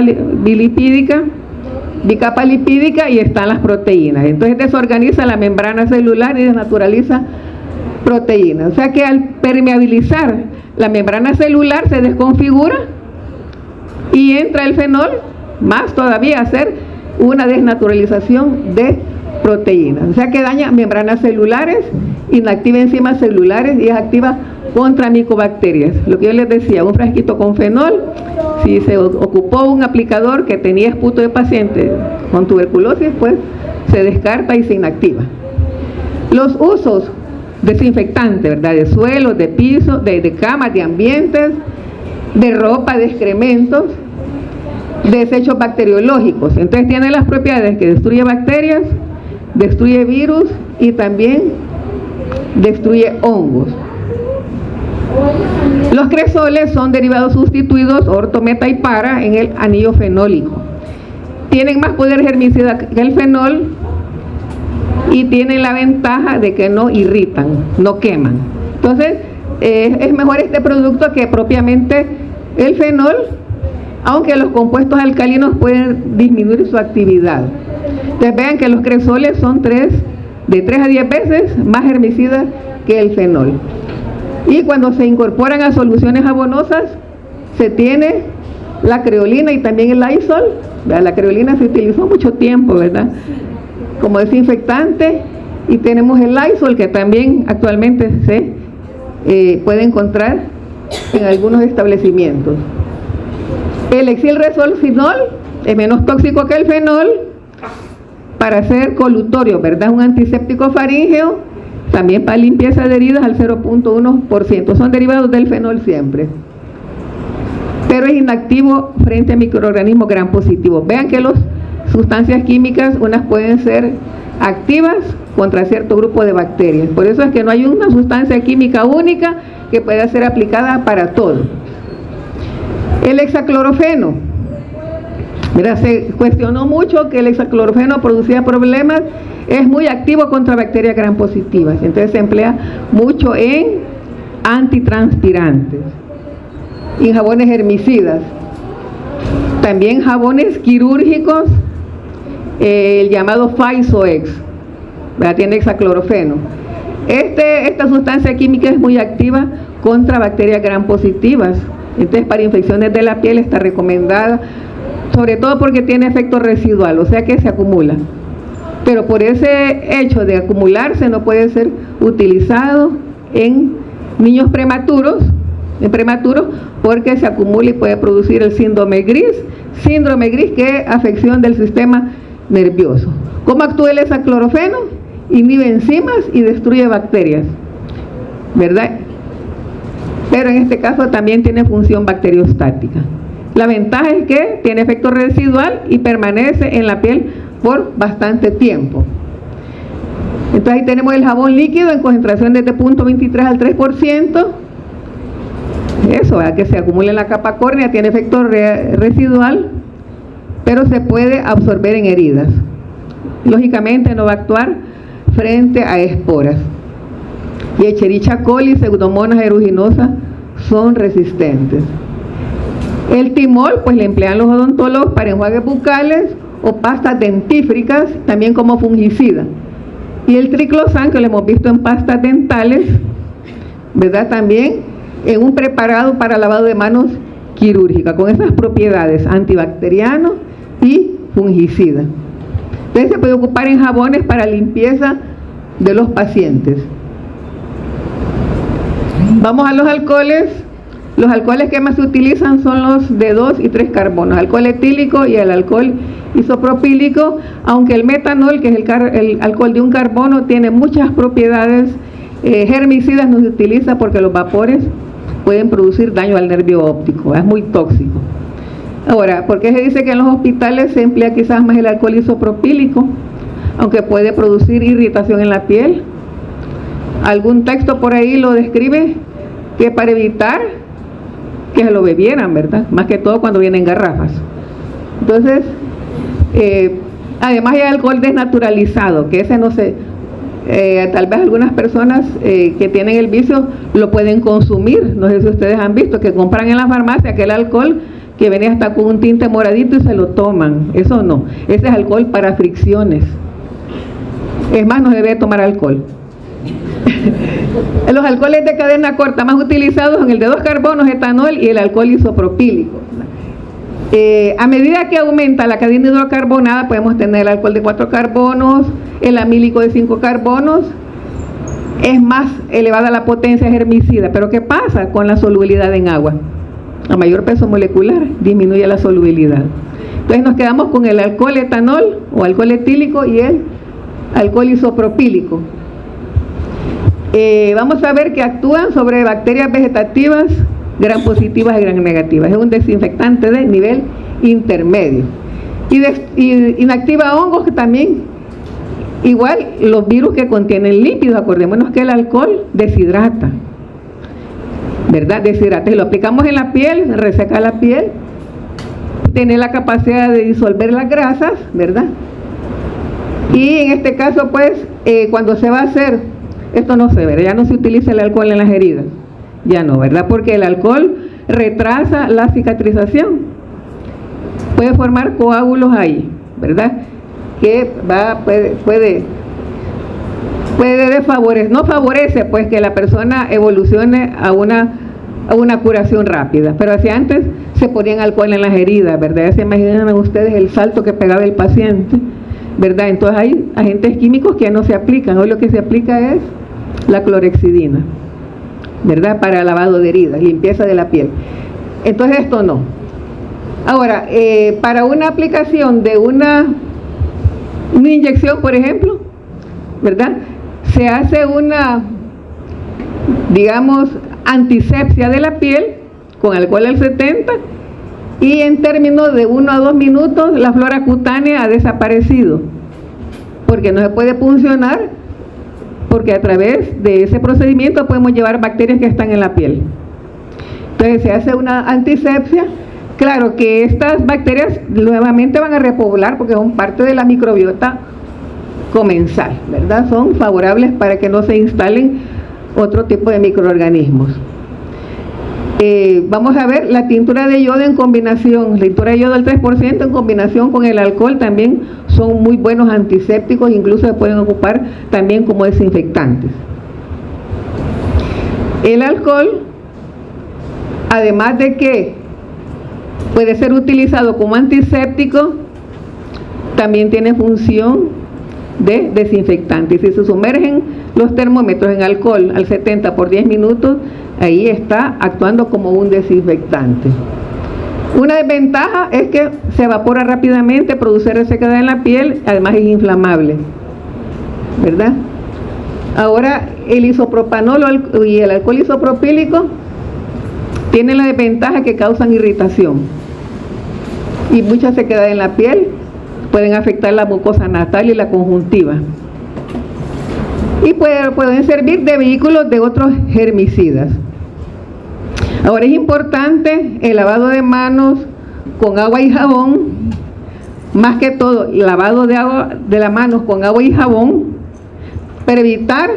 bicapa lipídica y están las proteínas. Entonces desorganiza la membrana celular y desnaturaliza proteínas. O sea que al permeabilizar la membrana celular se desconfigura y entra el fenol, más todavía, a hacer una desnaturalización de proteínas. O sea que daña membranas celulares, inactiva enzimas celulares y es activa contra micobacterias. Lo que yo les decía, un frasquito con fenol, si se ocupó un aplicador que tenía esputo de paciente con tuberculosis, pues se descarta y se inactiva. Los usos: desinfectante, ¿verdad? De suelos, de pisos, de camas, de ambientes, de ropa, de excrementos, desechos bacteriológicos. Entonces tiene las propiedades que destruye bacterias, destruye virus y también destruye hongos. Los cresoles son derivados sustituidos orto, meta y para en el anillo fenólico. Tienen más poder germicida que el fenol y tienen la ventaja de que no irritan, no queman. Entonces es mejor este producto que propiamente el fenol, aunque los compuestos alcalinos pueden disminuir su actividad. Entonces vean que los cresoles son de 3 a 10 veces más herbicidas que el fenol. Y cuando se incorporan a soluciones jabonosas, se tiene la creolina y también el Lysol. La creolina se utilizó mucho tiempo, ¿verdad?, como desinfectante, y tenemos el Lysol, que también actualmente se puede encontrar en algunos establecimientos. El exilresolcinol es menos tóxico que el fenol para hacer colutorio, ¿verdad? Un antiséptico faríngeo, también para limpieza de heridas al 0.1%. Son derivados del fenol siempre, pero es inactivo frente a microorganismos gram positivos. Vean que las sustancias químicas, unas pueden ser activas contra cierto grupo de bacterias. Por eso es que no hay una sustancia química única que pueda ser aplicada para todo. El hexaclorofeno. Mira, se cuestionó mucho que el hexaclorofeno producía problemas. Es muy activo contra bacterias gram positivas. Entonces se emplea mucho en antitranspirantes, en jabones herbicidas, también jabones quirúrgicos, el llamado Physoex, ¿verdad? Tiene hexaclorofeno. Esta sustancia química es muy activa contra bacterias gram positivas. Entonces para infecciones de la piel está recomendada, sobre todo porque tiene efecto residual, o sea que se acumula. Pero por ese hecho de acumularse no puede ser utilizado en niños prematuros, porque se acumula y puede producir el síndrome gris. Síndrome gris, que es afección del sistema nervioso. ¿Cómo actúa el hexaclorofeno? Inhibe enzimas y destruye bacterias, ¿verdad? Pero en este caso también tiene función bacteriostática. La ventaja es que tiene efecto residual y permanece en la piel por bastante tiempo. Entonces ahí tenemos el jabón líquido en concentraciones de 0.23 al 3%. Eso, ¿verdad?, que se acumula en la capa córnea, tiene efecto residual, pero se puede absorber en heridas. Lógicamente no va a actuar frente a esporas. Y Escherichia coli y Pseudomonas aeruginosa son resistentes. El timol, pues le emplean los odontólogos para enjuagues bucales o pastas dentífricas, también como fungicida. Y el triclosan, que lo hemos visto en pastas dentales, ¿verdad? También en un preparado para lavado de manos quirúrgica, con esas propiedades antibacteriano y fungicida. Entonces se puede ocupar en jabones para limpieza de los pacientes. Vamos a los alcoholes. Los alcoholes que más se utilizan son los de 2 y 3 carbonos, alcohol etílico y el alcohol isopropílico, aunque el metanol, que es el alcohol de un carbono, tiene muchas propiedades germicidas, no se utiliza porque los vapores pueden producir daño al nervio óptico, es muy tóxico. Ahora, ¿por qué se dice que en los hospitales se emplea quizás más el alcohol isopropílico? Aunque puede producir irritación en la piel. Algún texto por ahí lo describe, que para evitar que se lo bebieran, ¿verdad? Más que todo cuando vienen garrafas. Entonces, además hay alcohol desnaturalizado, que ese no se... tal vez algunas personas que tienen el vicio lo pueden consumir. No sé si ustedes han visto que compran en la farmacia aquel alcohol que viene hasta con un tinte moradito y se lo toman. Eso no, ese es alcohol para fricciones. Es más, no se debe tomar alcohol. Los alcoholes de cadena corta más utilizados son el de 2 carbonos, etanol, y el alcohol isopropílico. A medida que aumenta la cadena hidrocarbonada, podemos tener el alcohol de 4 carbonos, el amílico de 5 carbonos. Es más elevada la potencia germicida. Pero ¿qué pasa con la solubilidad en agua? A mayor peso molecular disminuye la solubilidad. Entonces nos quedamos con el alcohol etanol o alcohol etílico y el alcohol isopropílico. Vamos a ver que actúan sobre bacterias vegetativas gram positivas y gram negativas. Es un desinfectante de nivel intermedio. Y inactiva hongos, que también, igual los virus que contienen lípidos. Acordémonos que el alcohol deshidrata, ¿verdad? Deshidrata. Si lo aplicamos en la piel, reseca la piel, tiene la capacidad de disolver las grasas, ¿verdad? Y en este caso, pues, cuando se va a hacer, esto no se ve, ya no se utiliza el alcohol en las heridas, ya no, ¿verdad? Porque el alcohol retrasa la cicatrización, puede formar coágulos ahí, ¿verdad? Que puede desfavorecer, no favorece pues que la persona evolucione a una curación rápida, pero hacia antes se ponían alcohol en las heridas, ¿verdad? Ya se imaginan ustedes el salto que pegaba el paciente, ¿verdad? Entonces hay agentes químicos que ya no se aplican. Hoy lo que se aplica es la clorhexidina, ¿verdad? Para lavado de heridas, limpieza de la piel. Entonces esto no. Ahora, para una aplicación de una inyección, por ejemplo, ¿verdad? Se hace una, digamos, antisepsia de la piel con alcohol al 70, y en términos de 1 a 2 minutos la flora cutánea ha desaparecido, porque no se puede puncionar, porque a través de ese procedimiento podemos llevar bacterias que están en la piel. Entonces se hace una antisepsia. Claro que estas bacterias nuevamente van a repoblar porque son parte de la microbiota comensal, ¿verdad? Son favorables para que no se instalen otro tipo de microorganismos. Vamos a ver la tintura de yodo en combinación, la tintura de yodo del 3% en combinación con el alcohol también son muy buenos antisépticos, incluso se pueden ocupar también como desinfectantes. El alcohol, además de que puede ser utilizado como antiséptico, también tiene función de desinfectante. Si se sumergen los termómetros en alcohol al 70 por 10 minutos, ahí está actuando como un desinfectante. Una desventaja es que se evapora rápidamente, produce resequedad en la piel, además es inflamable, ¿verdad? Ahora, el isopropanol y el alcohol isopropílico tienen la desventaja que causan irritación y mucha sequedad en la piel, pueden afectar la mucosa nasal y la conjuntiva, y pueden servir de vehículos de otros germicidas. Ahora es importante el lavado de manos con agua y jabón, más que todo lavado de las manos con agua y jabón, para evitar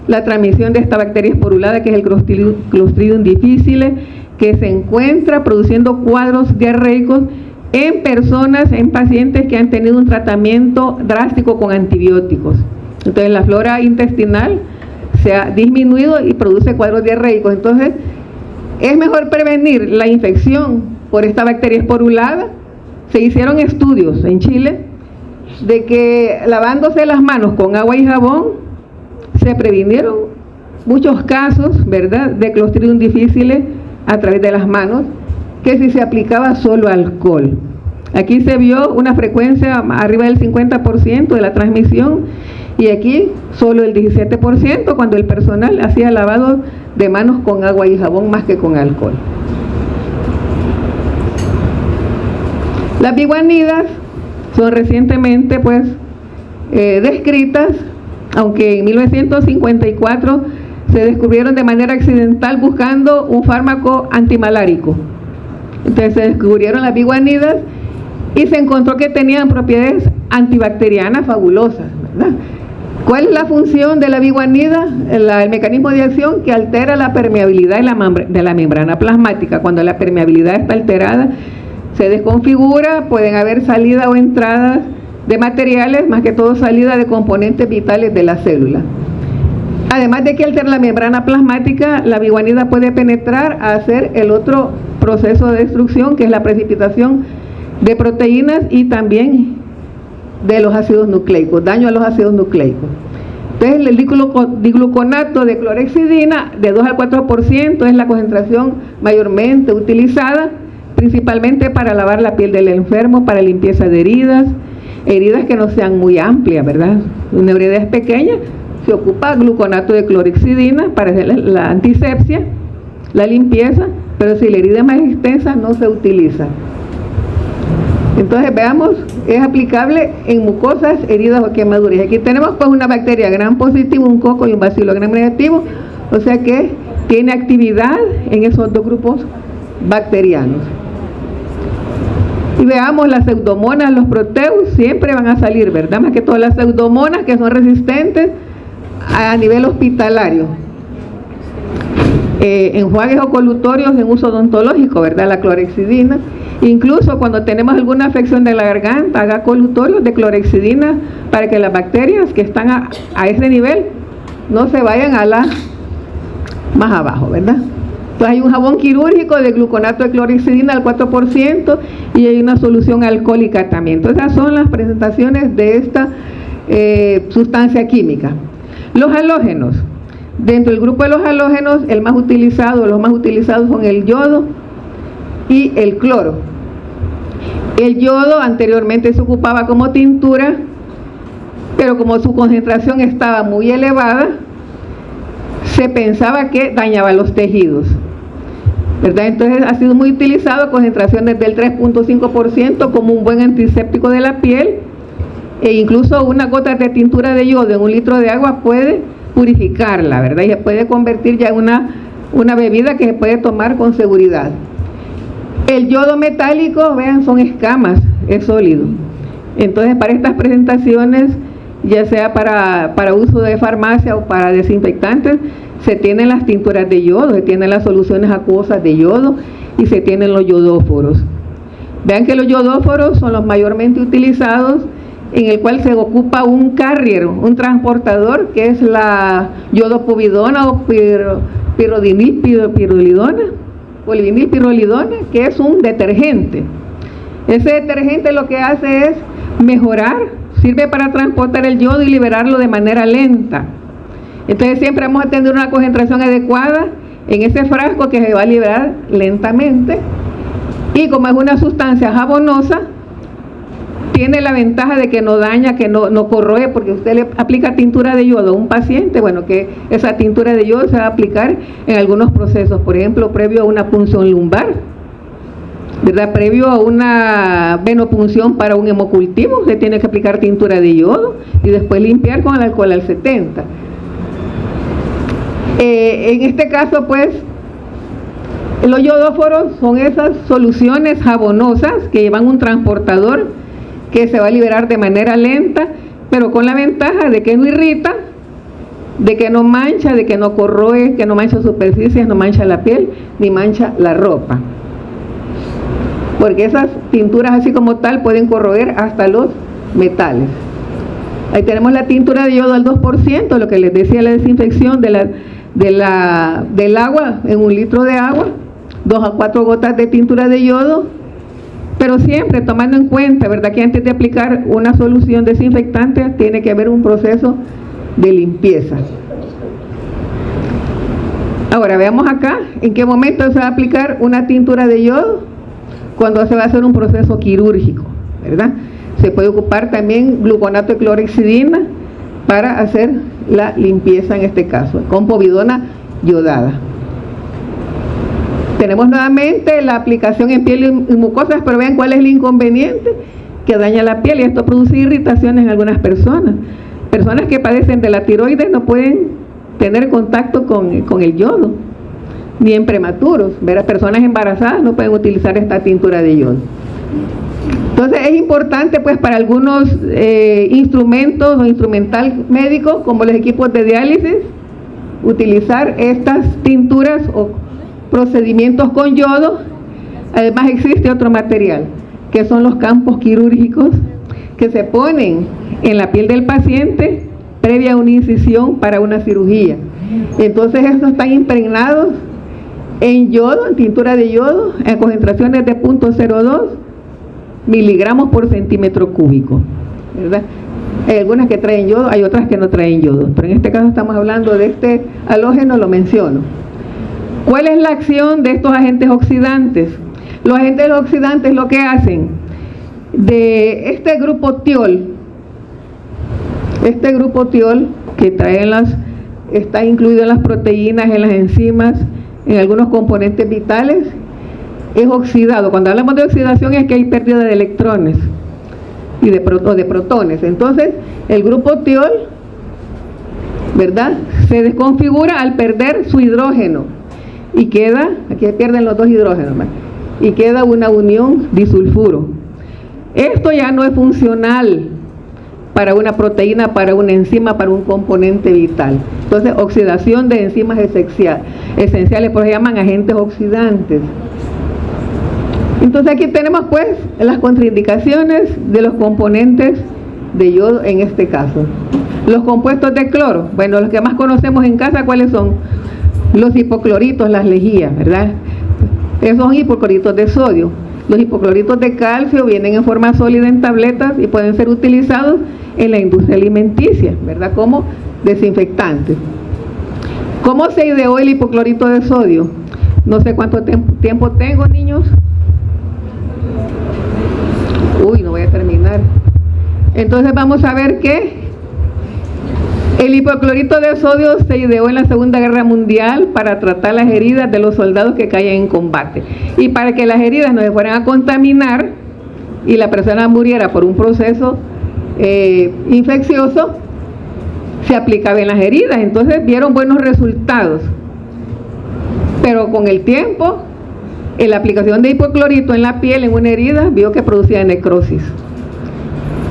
la transmisión de esta bacteria esporulada, que es el Clostridium difficile, que se encuentra produciendo cuadros diarreicos en personas, en pacientes que han tenido un tratamiento drástico con antibióticos. Entonces la flora intestinal se ha disminuido y produce cuadros diarreicos. Entonces es mejor prevenir la infección por esta bacteria esporulada. Se hicieron estudios en Chile de que lavándose las manos con agua y jabón se previnieron muchos casos, ¿verdad?, de Clostridium difficile a través de las manos, que si se aplicaba solo alcohol. Aquí se vio una frecuencia arriba del 50% de la transmisión y aquí solo el 17% cuando el personal hacía lavado de manos con agua y jabón más que con alcohol. Las biguanidas son recientemente descritas, aunque en 1954 se descubrieron de manera accidental buscando un fármaco antimalárico. Entonces se descubrieron las biguanidas y se encontró que tenían propiedades antibacterianas fabulosas, ¿verdad? ¿Cuál es la función de la biguanida? El mecanismo de acción que altera la permeabilidad de la membrana plasmática. Cuando la permeabilidad está alterada, se desconfigura, pueden haber salida o entradas de materiales, más que todo salida de componentes vitales de la célula. Además de que altera la membrana plasmática, la biguanida puede penetrar a hacer el otro proceso de destrucción, que es la precipitación de proteínas y también de los ácidos nucleicos, daño a los ácidos nucleicos. Entonces el digluconato de clorhexidina de 2 al 4% es la concentración mayormente utilizada, principalmente para lavar la piel del enfermo, para limpieza de heridas que no sean muy amplias, ¿verdad? Una herida es pequeña, se ocupa gluconato de clorhexidina para hacer la antisepsia, la limpieza, pero si la herida es más extensa no se utiliza. Entonces veamos, es aplicable en mucosas, heridas o quemaduras. Aquí tenemos pues una bacteria gram positivo, un coco y un bacilo gram negativo, o sea que tiene actividad en esos dos grupos bacterianos. Y veamos las pseudomonas, los proteus siempre van a salir, ¿verdad? Más que todas las pseudomonas que son resistentes a nivel hospitalario. Enjuagues o colutorios en uso odontológico, ¿verdad? La clorhexidina. Incluso cuando tenemos alguna afección de la garganta, haga colutorios de clorhexidina para que las bacterias que están a ese nivel no se vayan a la más abajo, ¿verdad? Entonces hay un jabón quirúrgico de gluconato de clorhexidina al 4% y hay una solución alcohólica también. Entonces esas son las presentaciones de esta sustancia química. Los halógenos. Dentro del grupo de los halógenos, los más utilizados son el yodo y el cloro. El yodo anteriormente se ocupaba como tintura, pero como su concentración estaba muy elevada, se pensaba que dañaba los tejidos, ¿verdad? Entonces ha sido muy utilizado, concentraciones del 3.5% como un buen antiséptico de la piel, e incluso una gota de tintura de yodo en un litro de agua puede purificarla, ¿verdad? Y se puede convertir ya en una bebida que se puede tomar con seguridad. El yodo metálico, vean, son escamas, es sólido. Entonces para estas presentaciones, ya sea para uso de farmacia o para desinfectantes, se tienen las tinturas de yodo, se tienen las soluciones acuosas de yodo y se tienen los yodóforos. Vean que los yodóforos son los mayormente utilizados, en el cual se ocupa un carrier, un transportador, que es la yodopovidona o polivinilpirrolidona, que es un detergente. Ese detergente lo que hace es mejorar, sirve para transportar el yodo y liberarlo de manera lenta. Entonces siempre vamos a tener una concentración adecuada en ese frasco que se va a liberar lentamente, y como es una sustancia jabonosa, tiene la ventaja de que no daña, que no corroe, porque usted le aplica tintura de yodo a un paciente, bueno, que esa tintura de yodo se va a aplicar en algunos procesos, por ejemplo, previo a una punción lumbar, ¿verdad? Previo a una venopunción para un hemocultivo, se tiene que aplicar tintura de yodo y después limpiar con el alcohol al 70. En este caso, pues, los yodóforos son esas soluciones jabonosas que llevan un transportador que se va a liberar de manera lenta, pero con la ventaja de que no irrita, de que no mancha, de que no corroe, que no mancha superficies, no mancha la piel, ni mancha la ropa. Porque esas tinturas así como tal pueden corroer hasta los metales. Ahí tenemos la tintura de yodo al 2%, lo que les decía, la desinfección del agua en 1 litro de agua, 2 a 4 gotas de tintura de yodo, pero siempre tomando en cuenta, ¿verdad?, que antes de aplicar una solución desinfectante tiene que haber un proceso de limpieza. Ahora veamos acá en qué momento se va a aplicar una tintura de yodo. Cuando se va a hacer un proceso quirúrgico, ¿verdad? Se puede ocupar también gluconato de clorhexidina para hacer la limpieza, en este caso, con povidona yodada. Tenemos nuevamente la aplicación en piel y mucosas, pero vean cuál es el inconveniente, que daña la piel, y esto produce irritaciones en algunas personas. Personas que padecen de la tiroides no pueden tener contacto con el yodo, ni en prematuros, ¿verdad? Personas embarazadas no pueden utilizar esta tintura de yodo. Entonces es importante, pues, para algunos instrumentos o instrumental médicos, como los equipos de diálisis, utilizar estas tinturas o procedimientos con yodo. Además existe otro material, que son los campos quirúrgicos, que se ponen en la piel del paciente previa a una incisión para una cirugía. Entonces estos están impregnados en yodo, en tintura de yodo, en concentraciones de 0.02 miligramos por centímetro cúbico, ¿verdad? Hay algunas que traen yodo, hay otras que no traen yodo, pero en este caso estamos hablando de este halógeno, lo menciono. ¿Cuál es la acción de estos agentes oxidantes? Los agentes oxidantes lo que hacen, de este grupo tiol que está incluido en las proteínas, en las enzimas, en algunos componentes vitales, es oxidado. Cuando hablamos de oxidación es que hay pérdida de electrones y de protones. Entonces el grupo tiol, ¿verdad?, se desconfigura al perder su hidrógeno y queda, aquí pierden los 2 hidrógenos, ¿verdad?, y queda una unión disulfuro. Esto ya no es funcional para una proteína, para una enzima, para un componente vital. Entonces, oxidación de enzimas esenciales, por eso se llaman agentes oxidantes. Entonces aquí tenemos, pues, las contraindicaciones de los componentes de yodo en este caso. Los compuestos de cloro, bueno, los que más conocemos en casa, ¿cuáles son? Los hipocloritos, las lejías, ¿verdad? Esos son hipocloritos de sodio. Los hipocloritos de calcio vienen en forma sólida en tabletas y pueden ser utilizados en la industria alimenticia, ¿verdad?, como desinfectantes. ¿Cómo se ideó el hipoclorito de sodio? No sé cuánto tiempo tengo, niños. Uy, no voy a terminar. Entonces vamos a ver que el hipoclorito de sodio se ideó en la Segunda Guerra Mundial para tratar las heridas de los soldados que caían en combate. Y para que las heridas no se fueran a contaminar y la persona muriera por un proceso infeccioso, se aplicaba en las heridas. Entonces vieron buenos resultados. Pero con el tiempo, en la aplicación de hipoclorito en la piel, en una herida, vio que producía necrosis.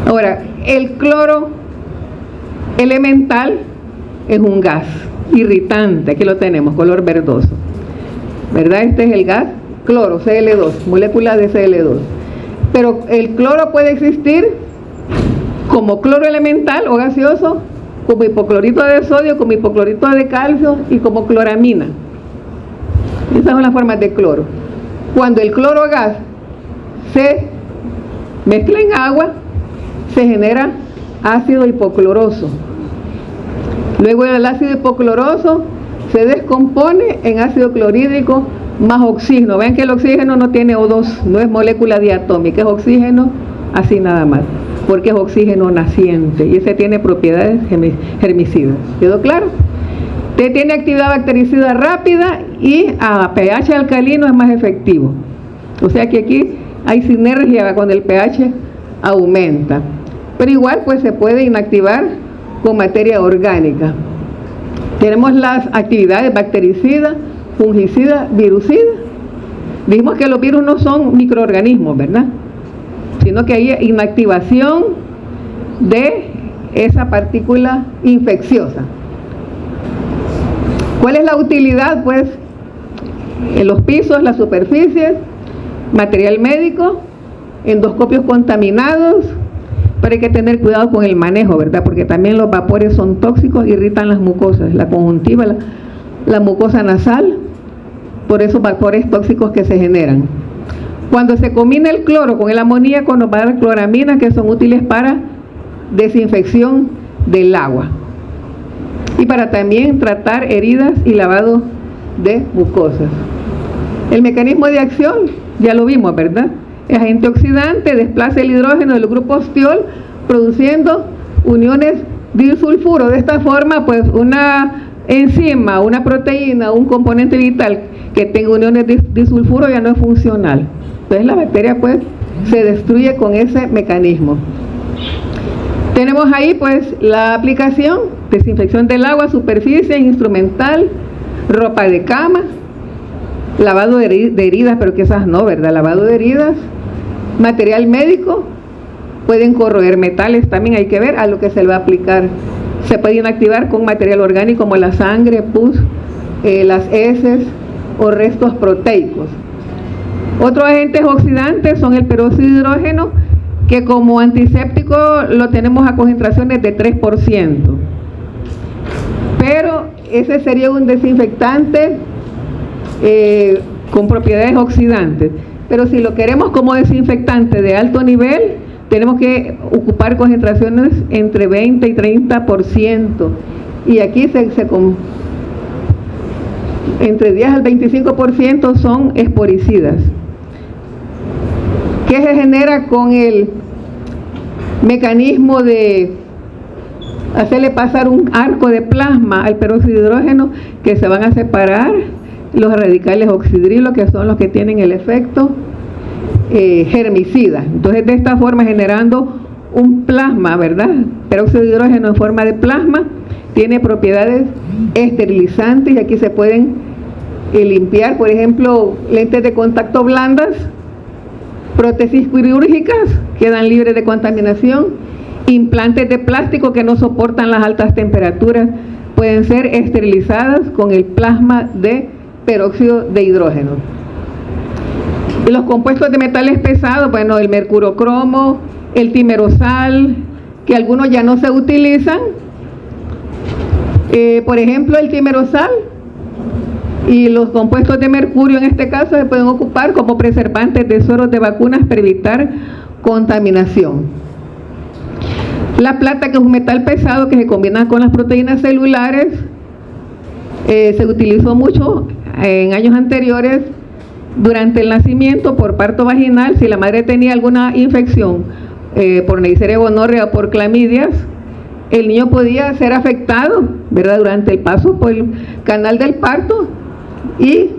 Ahora, el cloro elemental es un gas irritante, aquí lo tenemos, color verdoso, ¿verdad? Este es el gas cloro, Cl2, molécula de Cl2. Pero el cloro puede existir como cloro elemental o gaseoso, como hipoclorito de sodio, como hipoclorito de calcio y como cloramina. Esas son las formas de cloro. Cuando el cloro gas se mezcla en agua, se genera ácido hipocloroso. Luego el ácido hipocloroso se descompone en ácido clorhídrico más oxígeno. Vean que el oxígeno no tiene O2, no es molécula diatómica, es oxígeno así nada más, porque es oxígeno naciente y ese tiene propiedades germicidas. ¿Quedó claro? Tiene actividad bactericida rápida y a pH alcalino es más efectivo. O sea que aquí hay sinergia cuando el pH aumenta. Pero igual pues se puede inactivar con materia orgánica. Tenemos las actividades bactericida, fungicida, virucida. Dijimos que los virus no son microorganismos, ¿verdad?, sino que hay inactivación de esa partícula infecciosa. ¿Cuál es la utilidad? Pues en los pisos, las superficies, material médico, endoscopios contaminados, pero hay que tener cuidado con el manejo, ¿verdad? Porque también los vapores son tóxicos, irritan las mucosas, la conjuntiva, la mucosa nasal, por esos vapores tóxicos que se generan. Cuando se combina el cloro con el amoníaco nos va a dar cloraminas que son útiles para desinfección del agua y para también tratar heridas y lavado de mucosas. El mecanismo de acción ya lo vimos, ¿verdad? El agente oxidante desplaza el hidrógeno del grupo ostiol produciendo uniones disulfuro. De esta forma, pues una enzima, una proteína, un componente vital que tenga uniones disulfuro ya no es funcional. Entonces la bacteria pues se destruye con ese mecanismo. Tenemos ahí pues la aplicación, desinfección del agua, superficie, instrumental, ropa de cama, lavado de heridas, pero que esas no, ¿verdad? Lavado de heridas, material médico, pueden corroer metales, también hay que ver a lo que se le va a aplicar. Se pueden activar con material orgánico como la sangre, pus, las heces o restos proteicos. Otros agentes oxidantes son el peróxido de hidrógeno, que como antiséptico lo tenemos a concentraciones de 3%. Pero ese sería un desinfectante con propiedades oxidantes. Pero si lo queremos como desinfectante de alto nivel, tenemos que ocupar concentraciones entre 20 y 30%. Y aquí entre 10 al 25% son esporicidas. ¿Qué se genera con el mecanismo de hacerle pasar un arco de plasma al peróxido de hidrógeno? Que se van a separar los radicales oxidrilos, que son los que tienen el efecto germicida. Entonces, de esta forma, generando un plasma, ¿verdad? Peróxido de hidrógeno en forma de plasma tiene propiedades esterilizantes, y aquí se pueden limpiar, por ejemplo, lentes de contacto blandas, prótesis quirúrgicas quedan libres de contaminación, implantes de plástico que no soportan las altas temperaturas pueden ser esterilizadas con el plasma de peróxido de hidrógeno. Y los compuestos de metales pesados, bueno, el mercurocromo, el timerosal, que algunos ya no se utilizan, por ejemplo el timerosal y los compuestos de mercurio en este caso se pueden ocupar como preservantes de sueros de vacunas para evitar contaminación. La plata, que es un metal pesado que se combina con las proteínas celulares, se utilizó mucho en años anteriores durante el nacimiento por parto vaginal. Si la madre tenía alguna infección por Neisseria gonorrea o por clamidias, el niño podía ser afectado, ¿verdad?, durante el paso por el canal del parto y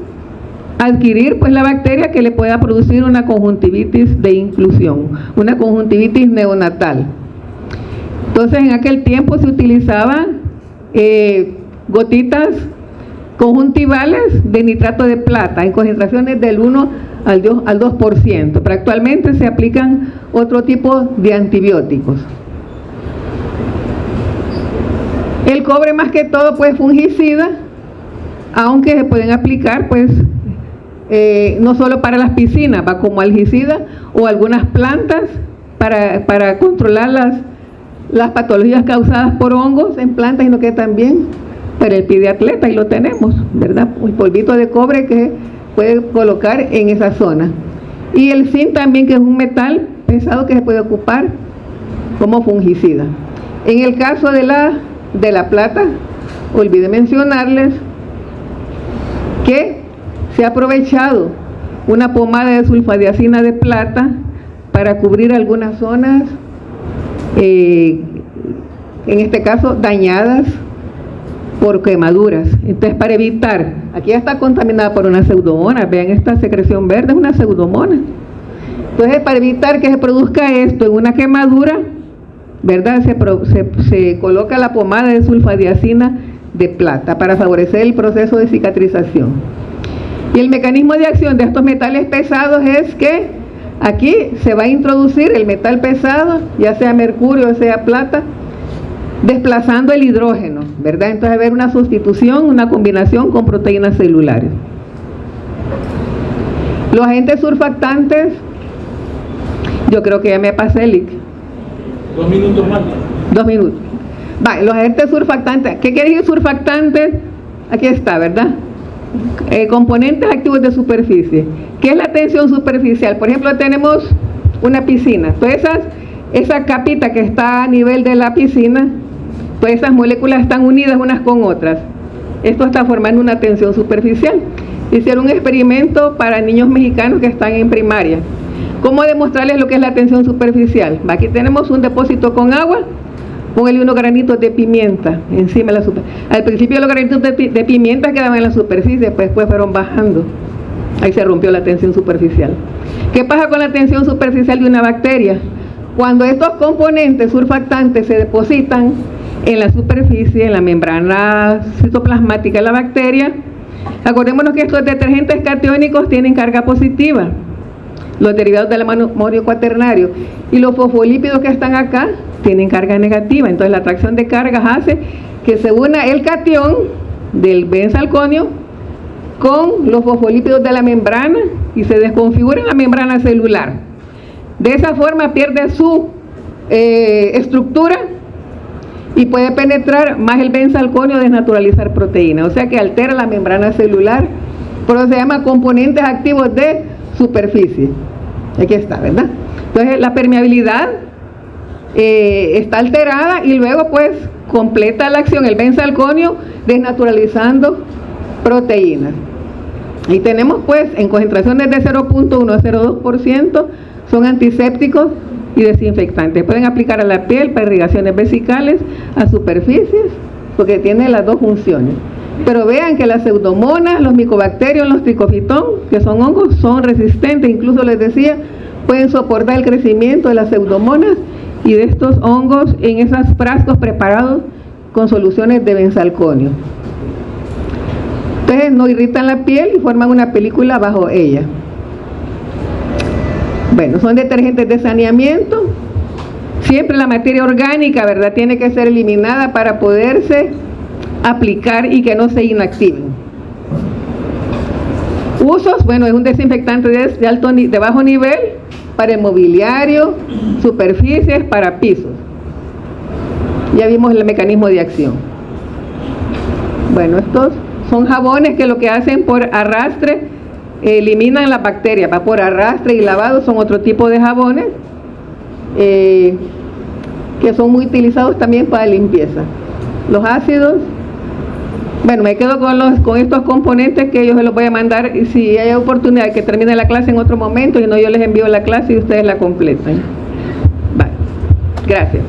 adquirir pues la bacteria que le pueda producir una conjuntivitis de inclusión, una conjuntivitis neonatal. Entonces, en aquel tiempo se utilizaban gotitas conjuntivales de nitrato de plata en concentraciones del 1 al 2%, pero actualmente se aplican otro tipo de antibióticos. El cobre, más que todo, pues fungicida, aunque se pueden aplicar pues no solo para las piscinas, va como algicida o algunas plantas para controlar las patologías causadas por hongos en plantas, sino que también para el pie de atleta, y lo tenemos, ¿verdad? Un polvito de cobre que puede colocar en esa zona. Y el zinc también, que es un metal pesado que se puede ocupar como fungicida. En el caso de la plata, olvidé mencionarles que se ha aprovechado una pomada de sulfadiazina de plata para cubrir algunas zonas, en este caso dañadas por quemaduras. Entonces, para evitar, aquí ya está contaminada por una pseudomona, vean esta secreción verde, es una pseudomona. Entonces, para evitar que se produzca esto en una quemadura, ¿verdad?, se coloca la pomada de sulfadiazina de plata para favorecer el proceso de cicatrización. Y el mecanismo de acción de estos metales pesados es que aquí se va a introducir el metal pesado, ya sea mercurio o sea plata, desplazando el hidrógeno, ¿verdad? Entonces va a haber una sustitución, una combinación con proteínas celulares. Los agentes surfactantes, yo creo que ya me pasé, 2 minutos más. 2 minutos. Vale, los agentes surfactantes. ¿Qué quiere decir surfactantes? Aquí está, ¿verdad? Componentes activos de superficie. ¿Qué es la tensión superficial? Por ejemplo, tenemos una piscina. Todas esa capita que está a nivel de la piscina, todas esas moléculas están unidas unas con otras. Esto está formando una tensión superficial. Hicieron un experimento para niños mexicanos que están en primaria. ¿Cómo demostrarles lo que es la tensión superficial? Aquí tenemos un depósito con agua. Póngale unos granitos de pimienta encima de la superficie. Al principio los granitos de pimienta quedaban en la superficie, pues después fueron bajando. Ahí se rompió la tensión superficial. ¿Qué pasa con la tensión superficial de una bacteria? Cuando estos componentes surfactantes se depositan en la superficie, en la membrana citoplasmática de la bacteria, acordémonos que estos detergentes catiónicos tienen carga positiva, los derivados del amonio cuaternario, y los fosfolípidos que están acá tienen carga negativa. Entonces la atracción de cargas hace que se una el catión del benzalconio con los fosfolípidos de la membrana y se desconfigura la membrana celular. De esa forma pierde su estructura y puede penetrar más el benzalconio a desnaturalizar proteínas, o sea que altera la membrana celular, por eso se llama componentes activos de superficie. Aquí está, ¿verdad? Entonces la permeabilidad está alterada y luego pues completa la acción el benzalconio desnaturalizando proteínas. Y tenemos pues en concentraciones de 0.1 a 0.2% son antisépticos y desinfectantes. Pueden aplicar a la piel, para irrigaciones vesicales, a superficies, porque tiene las dos funciones. Pero vean que las pseudomonas, los micobacterios, los tricofitón, que son hongos, son resistentes. Incluso les decía, pueden soportar el crecimiento de las pseudomonas y de estos hongos en esos frascos preparados con soluciones de benzalconio. Entonces no irritan la piel y forman una película bajo ella. Bueno, son detergentes de saneamiento. Siempre la materia orgánica, ¿verdad?, tiene que ser eliminada para poderse aplicar y que no se inactiven. Usos, bueno, es un desinfectante de bajo nivel para el mobiliario, superficies, para pisos. Ya vimos el mecanismo de acción. Bueno, estos son jabones que lo que hacen por arrastre eliminan las bacterias, va por arrastre y lavado, son otro tipo de jabones que son muy utilizados también para limpieza. Los ácidos, bueno, me quedo con estos componentes que yo se los voy a mandar y si hay oportunidad de que termine la clase en otro momento, y no, yo les envío la clase y ustedes la completan. Vale, gracias.